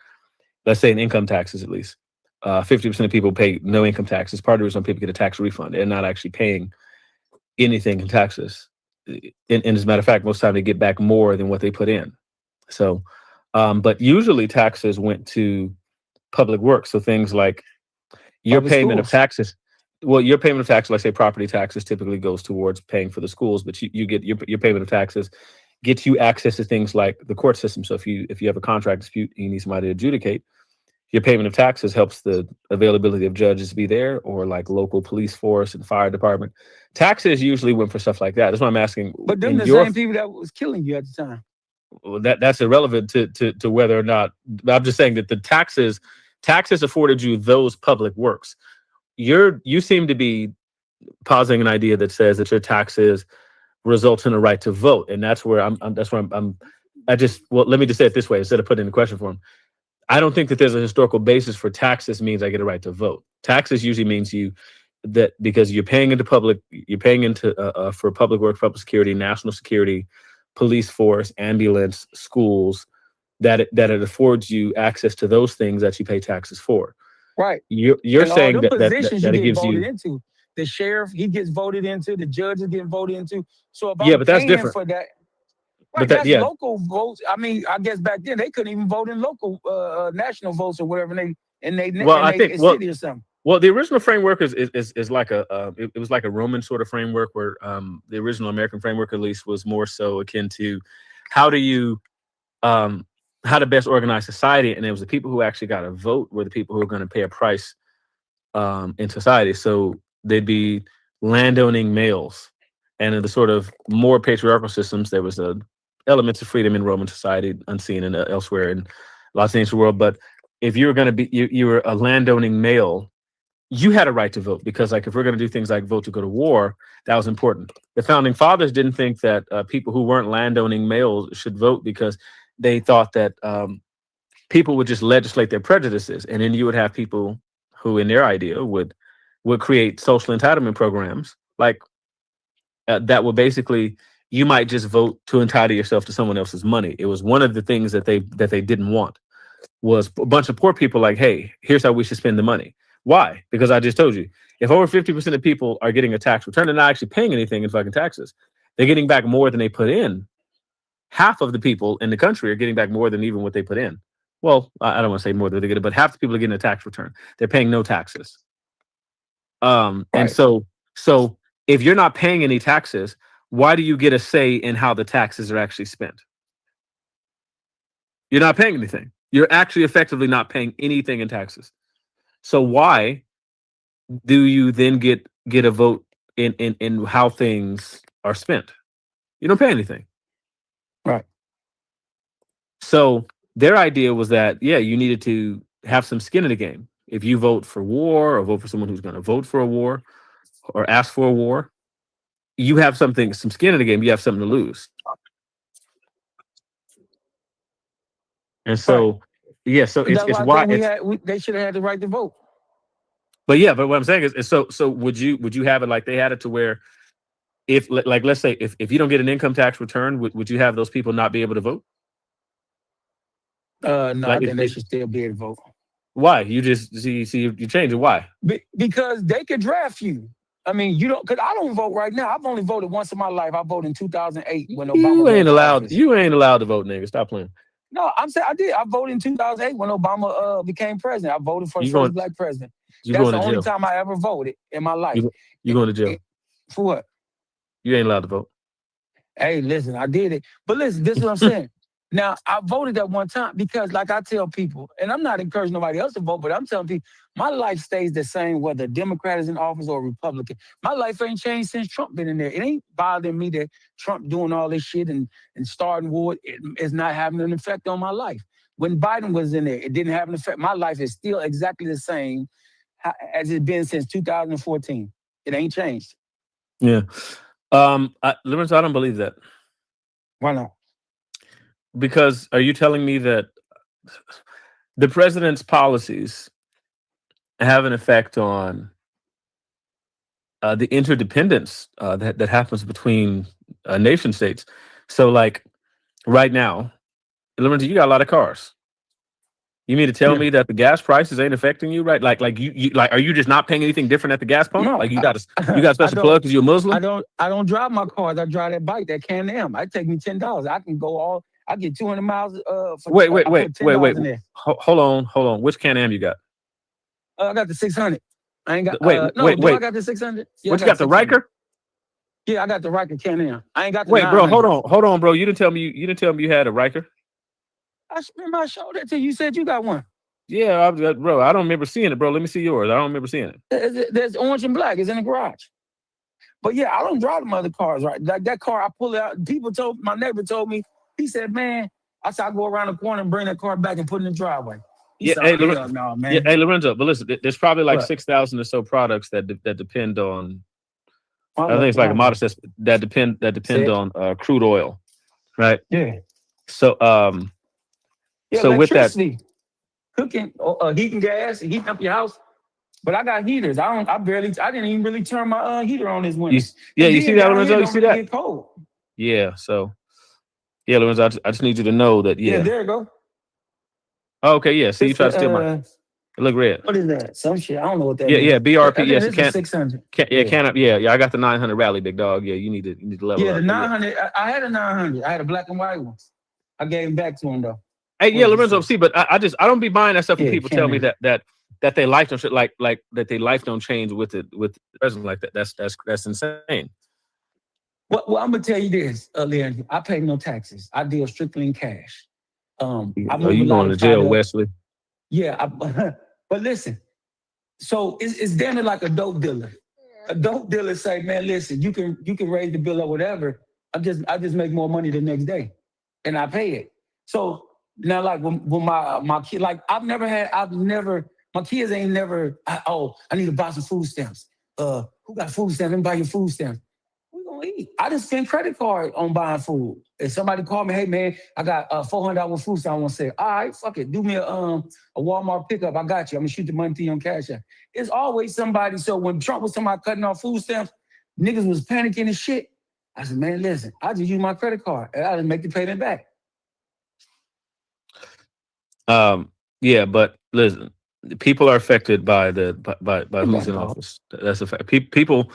I: Let's say in income taxes, at least. 50% of people pay no income taxes. Part of the reason people get a tax refund. They're not actually paying anything in taxes. And as a matter of fact, most of the time they get back more than what they put in. So, but usually taxes went to public works. So things like your
J: Public
I: payment of
J: schools.
I: taxes. Well, your payment of taxes, like say property taxes, typically goes towards paying for the schools, but you get your payment of taxes gets you access to things like the court system. So if you have a contract dispute and you need somebody to adjudicate, your payment of taxes helps the availability of judges be there, or like local police force and fire department. Taxes usually went for stuff like that. That's why I'm asking.
J: But them
I: in
J: the
I: your
J: same people that was killing you at the time.
I: well, that's irrelevant to whether or not. I'm just saying that the taxes afforded you those public works. You seem to be positing an idea that says that your taxes result in a right to vote, and that's where I'm. Let me just say it this way instead of putting the question for him. I don't think that there's a historical basis for taxes means I get a right to vote. Taxes usually means that because you're paying into for public works, public security, national security, police force, ambulance, schools, that it affords you access to those things that you pay taxes for.
J: Right.
I: You're
J: And
I: saying
J: all
I: that
J: them positions
I: it
J: you get
I: gives
J: voted
I: you.
J: into. The sheriff, he gets voted into. The judge is getting voted into. So if
I: Yeah,
J: I'm
I: but that's
J: paying
I: different.
J: for that,
I: But
J: right,
I: that
J: that's
I: yeah.
J: local votes. I mean, I guess back then they couldn't even vote in local national votes or whatever in they city or something.
I: Well, the original framework is like it was like a Roman sort of framework where the original American framework at least was more so akin to how to best organize society, and it was the people who actually got a vote were the people who were going to pay a price in society. So they'd be landowning males, and in the sort of more patriarchal systems, there was elements of freedom in Roman society unseen in elsewhere in lots of ancient world. But if you were going to be you were a landowning male, you had a right to vote, because like if we're going to do things like vote to go to war, that was important. The founding fathers didn't think that people who weren't landowning males should vote because they thought that people would just legislate their prejudices, and then you would have people who, in their idea, would create social entitlement programs like that would basically, you might just vote to entitle yourself to someone else's money. It was one of the things that they didn't want, was a bunch of poor people like, hey, here's how we should spend the money. Why? Because I just told you, if over 50% of people are getting a tax return, they're not actually paying anything in fucking taxes. They're getting back more than they put in. Half of the people in the country are getting back more than even what they put in. Well, I don't want to say more than they get it, but half the people are getting a tax return. They're paying no taxes. And so if you're not paying any taxes, why do you get a say in how the taxes are actually spent? You're not paying anything. You're actually effectively not paying anything in taxes. So why do you then get a vote in how things are spent? You don't pay anything.
J: Right.
I: So their idea was that, yeah, you needed to have some skin in the game. If you vote for war or vote for someone who's going to vote for a war or ask for a war, you have some skin in the game. You have something to lose. And so, yeah, so it's why
J: they should have had the right to vote.
I: But yeah, but what I'm saying is so would you have it like they had it to where if, like, let's say if you don't get an income tax return, would you have those people not be able to vote?
J: No,
I: Like,
J: I think they should still be able to vote.
I: Why? You just you change it. Why?
J: Because they could draft you. I mean, you don't, because I don't vote right now. I've only voted once in my life. I voted in 2008 when Obama.
I: You ain't allowed to vote, nigga. Stop playing.
J: No, I'm saying I did. I voted in 2008 when Obama became president. I voted for the first black president. That's the only time I ever voted in my life.
I: You going to jail.
J: For what?
I: You ain't allowed to vote.
J: Hey, listen, I did it. But listen, this is what I'm saying. Now, I voted at one time because, like I tell people, and I'm not encouraging nobody else to vote, but I'm telling people, my life stays the same whether a Democrat is in office or a Republican. My life ain't changed since Trump been in there. It ain't bothering me that Trump doing all this shit and starting war. It's not having an effect on my life. When Biden was in there, it didn't have an effect. My life is still exactly the same as it's been since 2014. It ain't changed.
I: Yeah. Lawrence, I don't believe that.
J: Why not?
I: Because are you telling me that the president's policies have an effect on the interdependence that happens between nation states? So, like, right now, Lorenzo, you got a lot of cars. You mean to tell me that the gas prices ain't affecting you, right? Like you are you just not paying anything different at the gas pump?
J: No,
I: like you got a special plug because you're a Muslim?
J: I don't drive my cars. I drive that bike, that Can-Am. It take me $10. I can go I get 200 miles. For
I: Wait.
J: I put $10 in there.
I: Hold on. Which Can-Am you got?
J: I got the 600. I ain't got.
I: Wait,
J: No,
I: wait,
J: do I
I: wait.
J: got the 600? Yeah,
I: What
J: I
I: you got? The
J: 600.
I: Riker?
J: Yeah, I got the Riker Can-Am. I ain't got the
I: Wait, bro.
J: 900.
I: Hold on, bro. You didn't tell me you had a Riker.
J: I remember I showed that to you. You said you got one.
I: Yeah, bro. I don't remember seeing it, bro. Let me see yours. I don't remember seeing it.
J: There's orange and black. It's in the garage. But yeah, I don't drive them other cars, right? Like that car, I pull it out. My neighbor told me, he said, man, I said, I go around the corner and bring that car back and put it in the driveway. He said, no, man.
I: Yeah, hey, Lorenzo, but listen, there's probably like
J: What?
I: 6,000 or so products that depend on. I think it's like a modest that depend on crude oil, right?
J: Yeah.
I: So
J: Yeah,
I: so with that,
J: electricity, cooking, heating gas, heating up your house. But I got heaters. I didn't even really turn my heater on this winter.
I: you see that, Lorenzo? You see that?
J: Get cold.
I: Yeah. So yeah, Lorenzo, I just need you to know that.
J: Yeah,
I: Yeah.
J: there you go.
I: Oh, okay. Yeah. See, you
J: It's
I: try to steal my. It look red.
J: What is that? Some shit. I don't know what that
I: Yeah,
J: is.
I: yeah. BRP. Yes,
J: it's
I: it can't.
J: 600.
I: Yeah. I got the 900 Rally, big dog. Yeah, you need to level
J: Yeah,
I: up.
J: the 900. I had a 900. I had a black and white one. I gave him back to him though.
I: Hey, yeah, Lorenzo. See, but I don't be buying that stuff when
J: Yeah,
I: people tell me
J: Can-Am.
I: that they life don't like that they life don't change with the present like that. That's insane.
J: Well, I'm gonna tell you this, Leon. I pay no taxes. I deal strictly in cash. I move
I: You
J: a lot
I: going to
J: of
I: jail,
J: product.
I: Wesley?
J: Yeah, but listen. So it's damn near like a dope dealer. A dope dealer say, man, listen, you can raise the bill or whatever. I just make more money the next day, and I pay it. So now, like when my kid, like my kids ain't never. I need to buy some food stamps. Who got food stamps? Let me buy your food stamps. We gonna eat. I just spend credit card on buying food. If somebody call me, hey man, I got $400 food stamps, I want to say, all right, fuck it, do me a Walmart pickup. I got you. I'm gonna shoot the money to you on Cash App. It's always somebody. So when Trump was talking about cutting off food stamps, niggas was panicking and shit. I said, man, listen, I just use my credit card and I just make the payment back.
I: Yeah, but listen, people are affected by who's in office. That's a fact. People,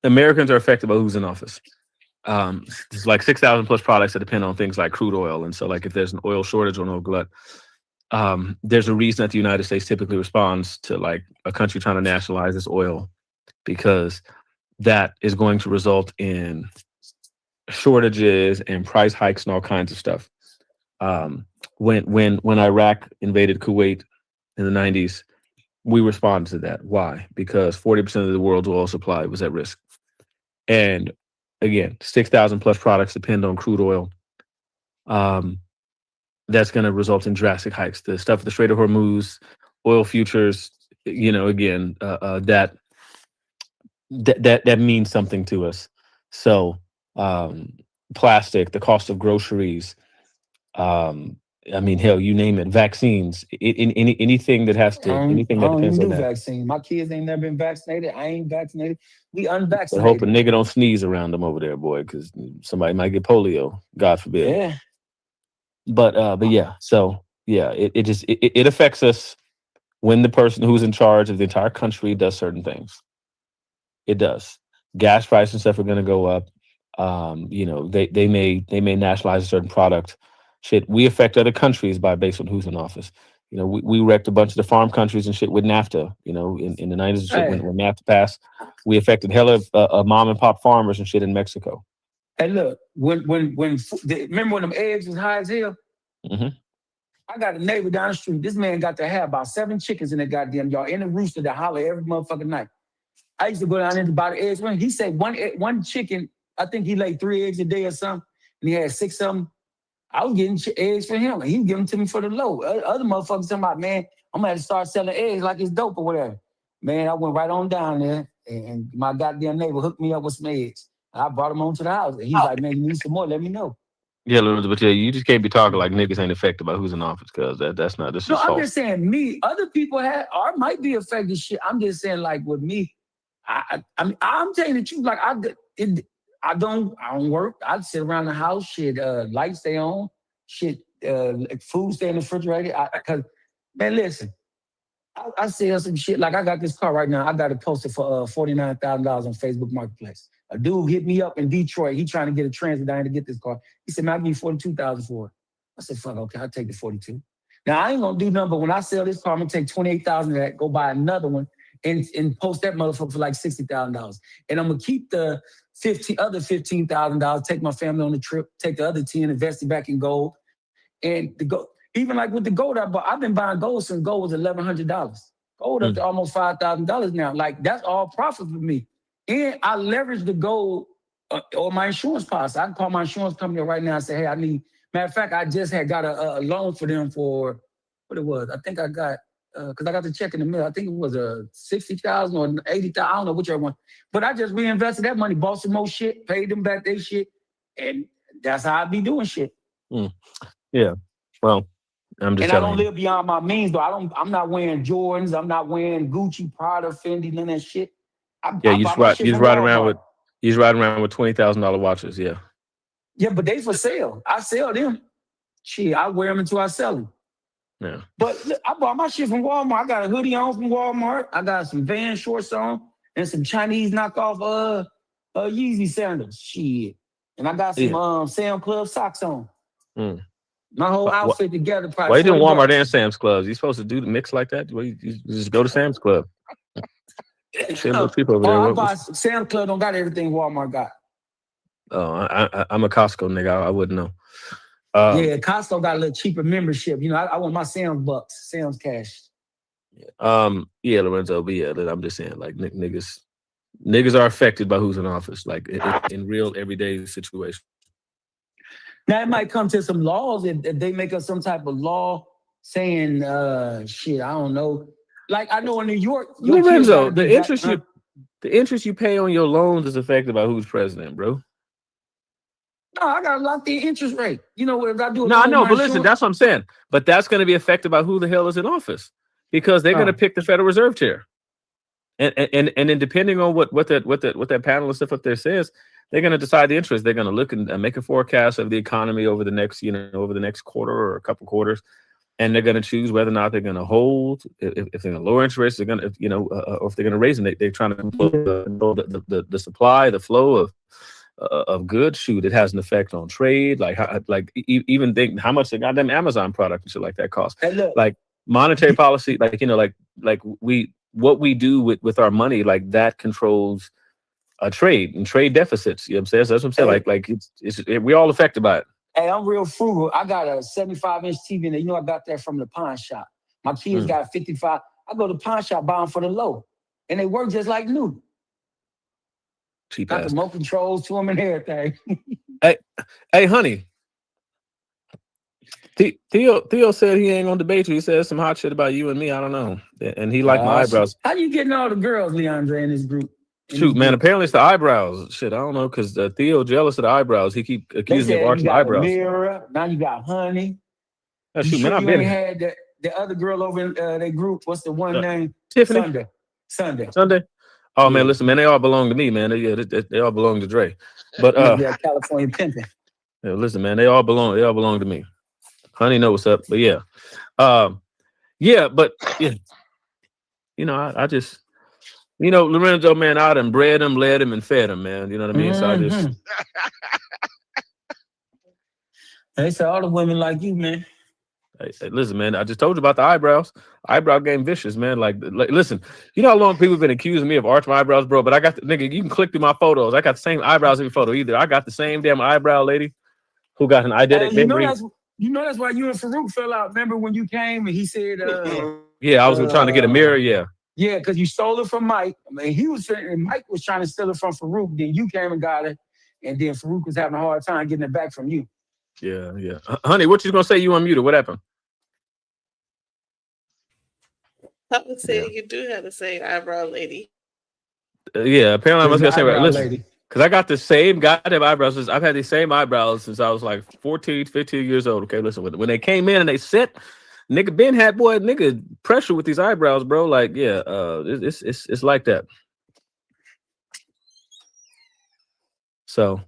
I: Americans are affected by who's in office. There's like 6,000 plus products that depend on things like crude oil, and so like if there's an oil shortage or an oil glut, there's a reason that the United States typically responds to like a country trying to nationalize this oil, because that is going to result in shortages and price hikes and all kinds of stuff. When Iraq invaded Kuwait in the 90s, we responded to that. Why? Because 40% of the world's oil supply was at risk. And again, 6,000 plus products depend on crude oil. That's going to result in drastic hikes. The stuff at the Strait of Hormuz, oil futures, again, that means something to us. So plastic, the cost of groceries, I mean, hell, you name it, vaccines, anything that has to, anything that depends on that.
J: Vaccine. My kids ain't never been vaccinated. I ain't vaccinated. We unvaccinated.
I: I hope a nigga don't sneeze around them over there, boy, because somebody might get polio, God forbid.
J: Yeah.
I: But yeah, so yeah, it affects us when the person who's in charge of the entire country does certain things. It does. Gas prices and stuff are going to go up. They may nationalize a certain product. Shit, we affect other countries based on who's in office. We wrecked a bunch of the farm countries and shit with NAFTA. In the 90s and shit, when NAFTA passed, we affected hella mom and pop farmers and shit in Mexico.
J: Hey, look, remember when them eggs was high as hell?
I: Mm-hmm.
J: I got a neighbor down the street. This man got to have about 7 chickens in the goddamn yard, in the rooster that holler every motherfucking night. I used to go down there to buy the eggs. He said one chicken, I think he laid 3 eggs a day or something, and he had 6 of them. I was getting eggs for him, and he was giving them to me for the low. Other motherfuckers talking about, man, I'm gonna have to start selling eggs like it's dope or whatever. Man, I went right on down there, and my goddamn neighbor hooked me up with some eggs. I brought them on to the house, and he's like, man, you need some more, let me know.
I: Yeah, but yeah, you just can't be talking like niggas ain't affected by who's in office, because that's not, this is false.
J: I'm just saying other people might be affected shit. I'm just saying, like, with me, I'm telling you the truth, like, I don't work. I sit around the house, shit, lights stay on, shit, food stay in the refrigerator. Cause man, listen, I sell some shit. Like I got this car right now. I got it posted for $49,000 on Facebook Marketplace. A dude hit me up in Detroit. He trying to get a transit down to get this car. He said, man, I'll give you 42,000 for it. I said, fuck, okay, I'll take the 42. Now I ain't gonna do nothing, but when I sell this car, I'm gonna take 28,000 of that, go buy another one, and post that motherfucker for like $60,000. And I'm gonna keep the other $15,000, take my family on the trip, take the other 10, invest it back in gold. And the gold, even like with the gold I bought, I've been buying gold since gold was $1,100. Gold up to almost $5,000 now. Like that's all profit for me. And I leverage the gold or my insurance policy. I can call my insurance company right now and say, hey, I need. Matter of fact, I just had got a loan for them for what it was. I think I got because I got the check in the mail. I think it was a 60,000 or 80,000. I don't know whichever one. But I just reinvested that money, bought some more shit, paid them back their shit, and that's how I be doing shit.
I: Yeah. Well, I'm just
J: and I don't
I: telling you.
J: live beyond my means though. I'm not wearing Jordans. I'm not wearing Gucci, Prada, Fendi, none of that shit.
I: Yeah,
J: I
I: you
J: buy my shit from Walmart.
I: He's riding around with $20,000 watches. Yeah.
J: Yeah, but they for sale. I sell them. Shit, I wear them until I sell them.
I: Yeah.
J: But look, I bought my shit from Walmart. I got a hoodie on from Walmart. I got some Vans shorts on and some Chinese knockoff Yeezy sandals. Shit. And I got some Sam Club socks on. My whole outfit together probably.
I: Why you doing Walmart and Sam's Clubs? You supposed to do the mix like that? Well, you just go to Sam's Club. People over there.
J: Sam's Club don't got everything Walmart got.
I: Oh, I'm a Costco nigga. I wouldn't know.
J: Yeah, Costco got a little cheaper membership. You know, I want my Sam's bucks, Sam's cash.
I: Yeah, Lorenzo, but yeah, I'm just saying, like niggas are affected by who's in office, like in real everyday situation.
J: Now it might come to some laws if they make up some type of law saying shit. I don't know. Like I know in New York,
I: Lorenzo, the interest you pay on your loans is affected by who's president, bro.
J: No, I got to lock the interest rate. You know what? If I do.
I: No, I know, but listen, that's what I'm saying. But that's going to be affected by who the hell is in office, because they're going to pick the Federal Reserve chair, and then depending on what that panel and stuff up there says, they're going to decide the interest. They're going to look and make a forecast of the economy over the next quarter or a couple quarters, and they're going to choose whether or not they're going to hold, if they're going to lower interest rates, they're going to, or if they're going to raise them. They're trying to control the supply, the flow of goods. Shoot, it has an effect on trade. Even think how much the goddamn Amazon product and shit like that costs. Like monetary policy, what we do with our money, like that controls trade and trade deficits. You know what I'm saying? So that's what I'm saying. We're all affected by it.
J: Hey, I'm real frugal. I got a 75-inch TV, and I got that from the pawn shop. My kids got a 55. I go to the pawn shop, buy them for the low, and they work just like new.
I: Cheap
J: got
I: ass.
J: the remote controls to them and everything.
I: Hey, honey. Theo said he ain't gonna debate you. He said some hot shit about you and me. I don't know, and he liked my eyebrows.
J: How you getting all the girls, Leandre, in this group?
I: Shoot, man. Apparently it's the eyebrows. Shit, I don't know, because Theo jealous of the eyebrows. He keep accusing me of arching eyebrows.
J: Mirror. Now you got Honey.
I: Shoot, man, I've been
J: had the other girl over in their group. What's the one name?
I: Tiffany.
J: Sunday.
I: Oh man, listen, man, they all belong to me, man. They all belong to Dre. But
J: California pimping.
I: Yeah, listen, man, they all belong to me. Honey know what's up, but yeah. I just, Lorenzo, man, I done bred him, led him, and fed him, man. You know what I mean? So I just.
J: They say all the women like you, man.
I: Hey, listen, man, I just told you about the eyebrows. Eyebrow game vicious, man. Like, listen, you know how long people have been accusing me of arching my eyebrows, bro? But I got nigga, you can click through my photos. I got the same eyebrows in your photo either. I got the same damn eyebrow lady who got an eidetic memory.
J: That's why you and Farouk fell out. Remember when you came and he said,
I: yeah, I was trying to get a mirror, yeah.
J: Yeah, because you stole it from Mike. I mean, Mike was trying to steal it from Farouk. Then you came and got it, and then Farouk was having a hard time getting it back from you.
I: Yeah. Honey, what you gonna say? You unmuted. What happened?
D: I would say you do have the same eyebrow lady.
I: Yeah, apparently I must say right. Listen, because I got the same goddamn eyebrows. I've had the same eyebrows since I was like 14, 15 years old. Okay, listen, when they came in and they set, nigga Ben had pressure with these eyebrows, bro. Like, yeah, it's like that. So,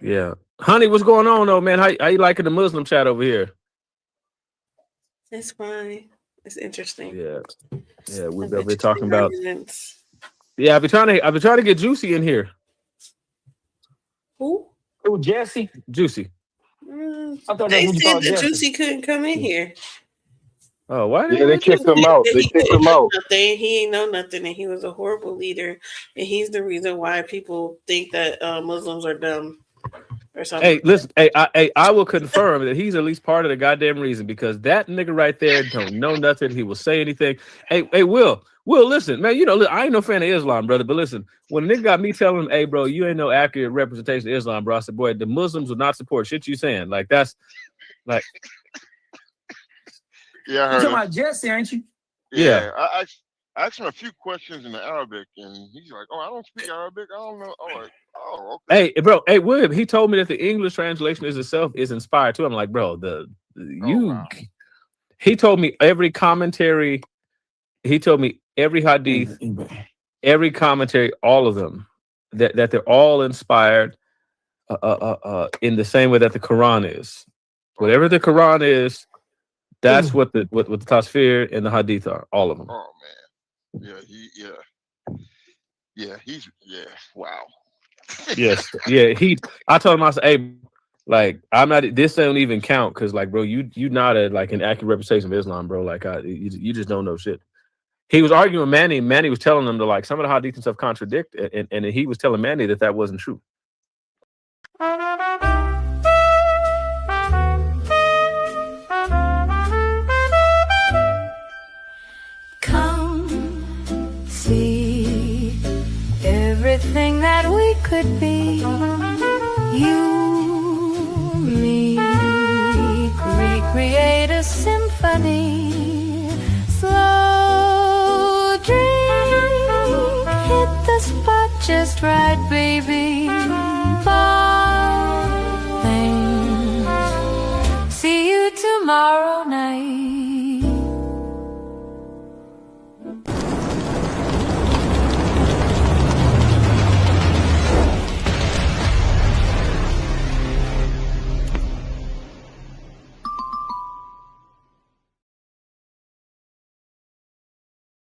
I: yeah, honey, what's going on though, man? How you liking the Muslim chat over here?
D: It's fine. It's interesting.
I: Yeah, we're talking about. Yeah, I've been trying to get Juicy in here.
D: Who?
J: Oh, Jesse.
I: Juicy.
J: I thought that's
D: They
J: what you
D: said
J: called
D: that
J: Jesse.
D: Juicy couldn't come in here.
I: Oh, why?
G: Yeah, they kicked him out. They
D: He
G: kicked
D: didn't
G: him
D: know
G: out.
D: nothing. He ain't know nothing, and he was a horrible leader. And he's the reason why people think that Muslims are dumb or something.
I: Hey, listen. I will confirm that he's at least part of the goddamn reason, because that nigga right there don't know nothing. He will say anything. Hey, Will, listen, man. You know, I ain't no fan of Islam, brother. But listen, when a nigga got me telling him, "Hey, bro, you ain't no accurate representation of Islam," bro, I said, "Boy, the Muslims will not support shit you saying." Like that's like.
G: Yeah, I
J: You
G: heard
J: talking
G: him.
J: about Jesse, ain't you?
I: Yeah.
G: I asked him a few questions in the Arabic, and he's like, "Oh, I don't speak Arabic. I don't know." I'm like, "Oh, okay."
I: Hey, bro. Hey, William. He told me that the English translation itself is inspired too. I'm like, bro,
G: Oh, wow.
I: He told me every commentary. He told me every hadith, every commentary, all of them, that they're all inspired in the same way that the Quran is. Whatever the Quran is, that's what the Tasfir and the hadith are. All of them.
G: Oh man. Yeah. Wow.
I: Yes. Yeah. I told him, I said, "Hey, like, I'm not. This don't even count because, like, bro, you not a like an accurate representation of Islam, bro. Like, you just don't know shit." He was arguing with Manny. Manny was telling him to, like, some of the hadith and stuff contradict, and he was telling Manny that wasn't true.
K: Come see everything that we could be. You, me, recreate a symphony. Slow drink, hit the spot just right, baby. Far things. See you tomorrow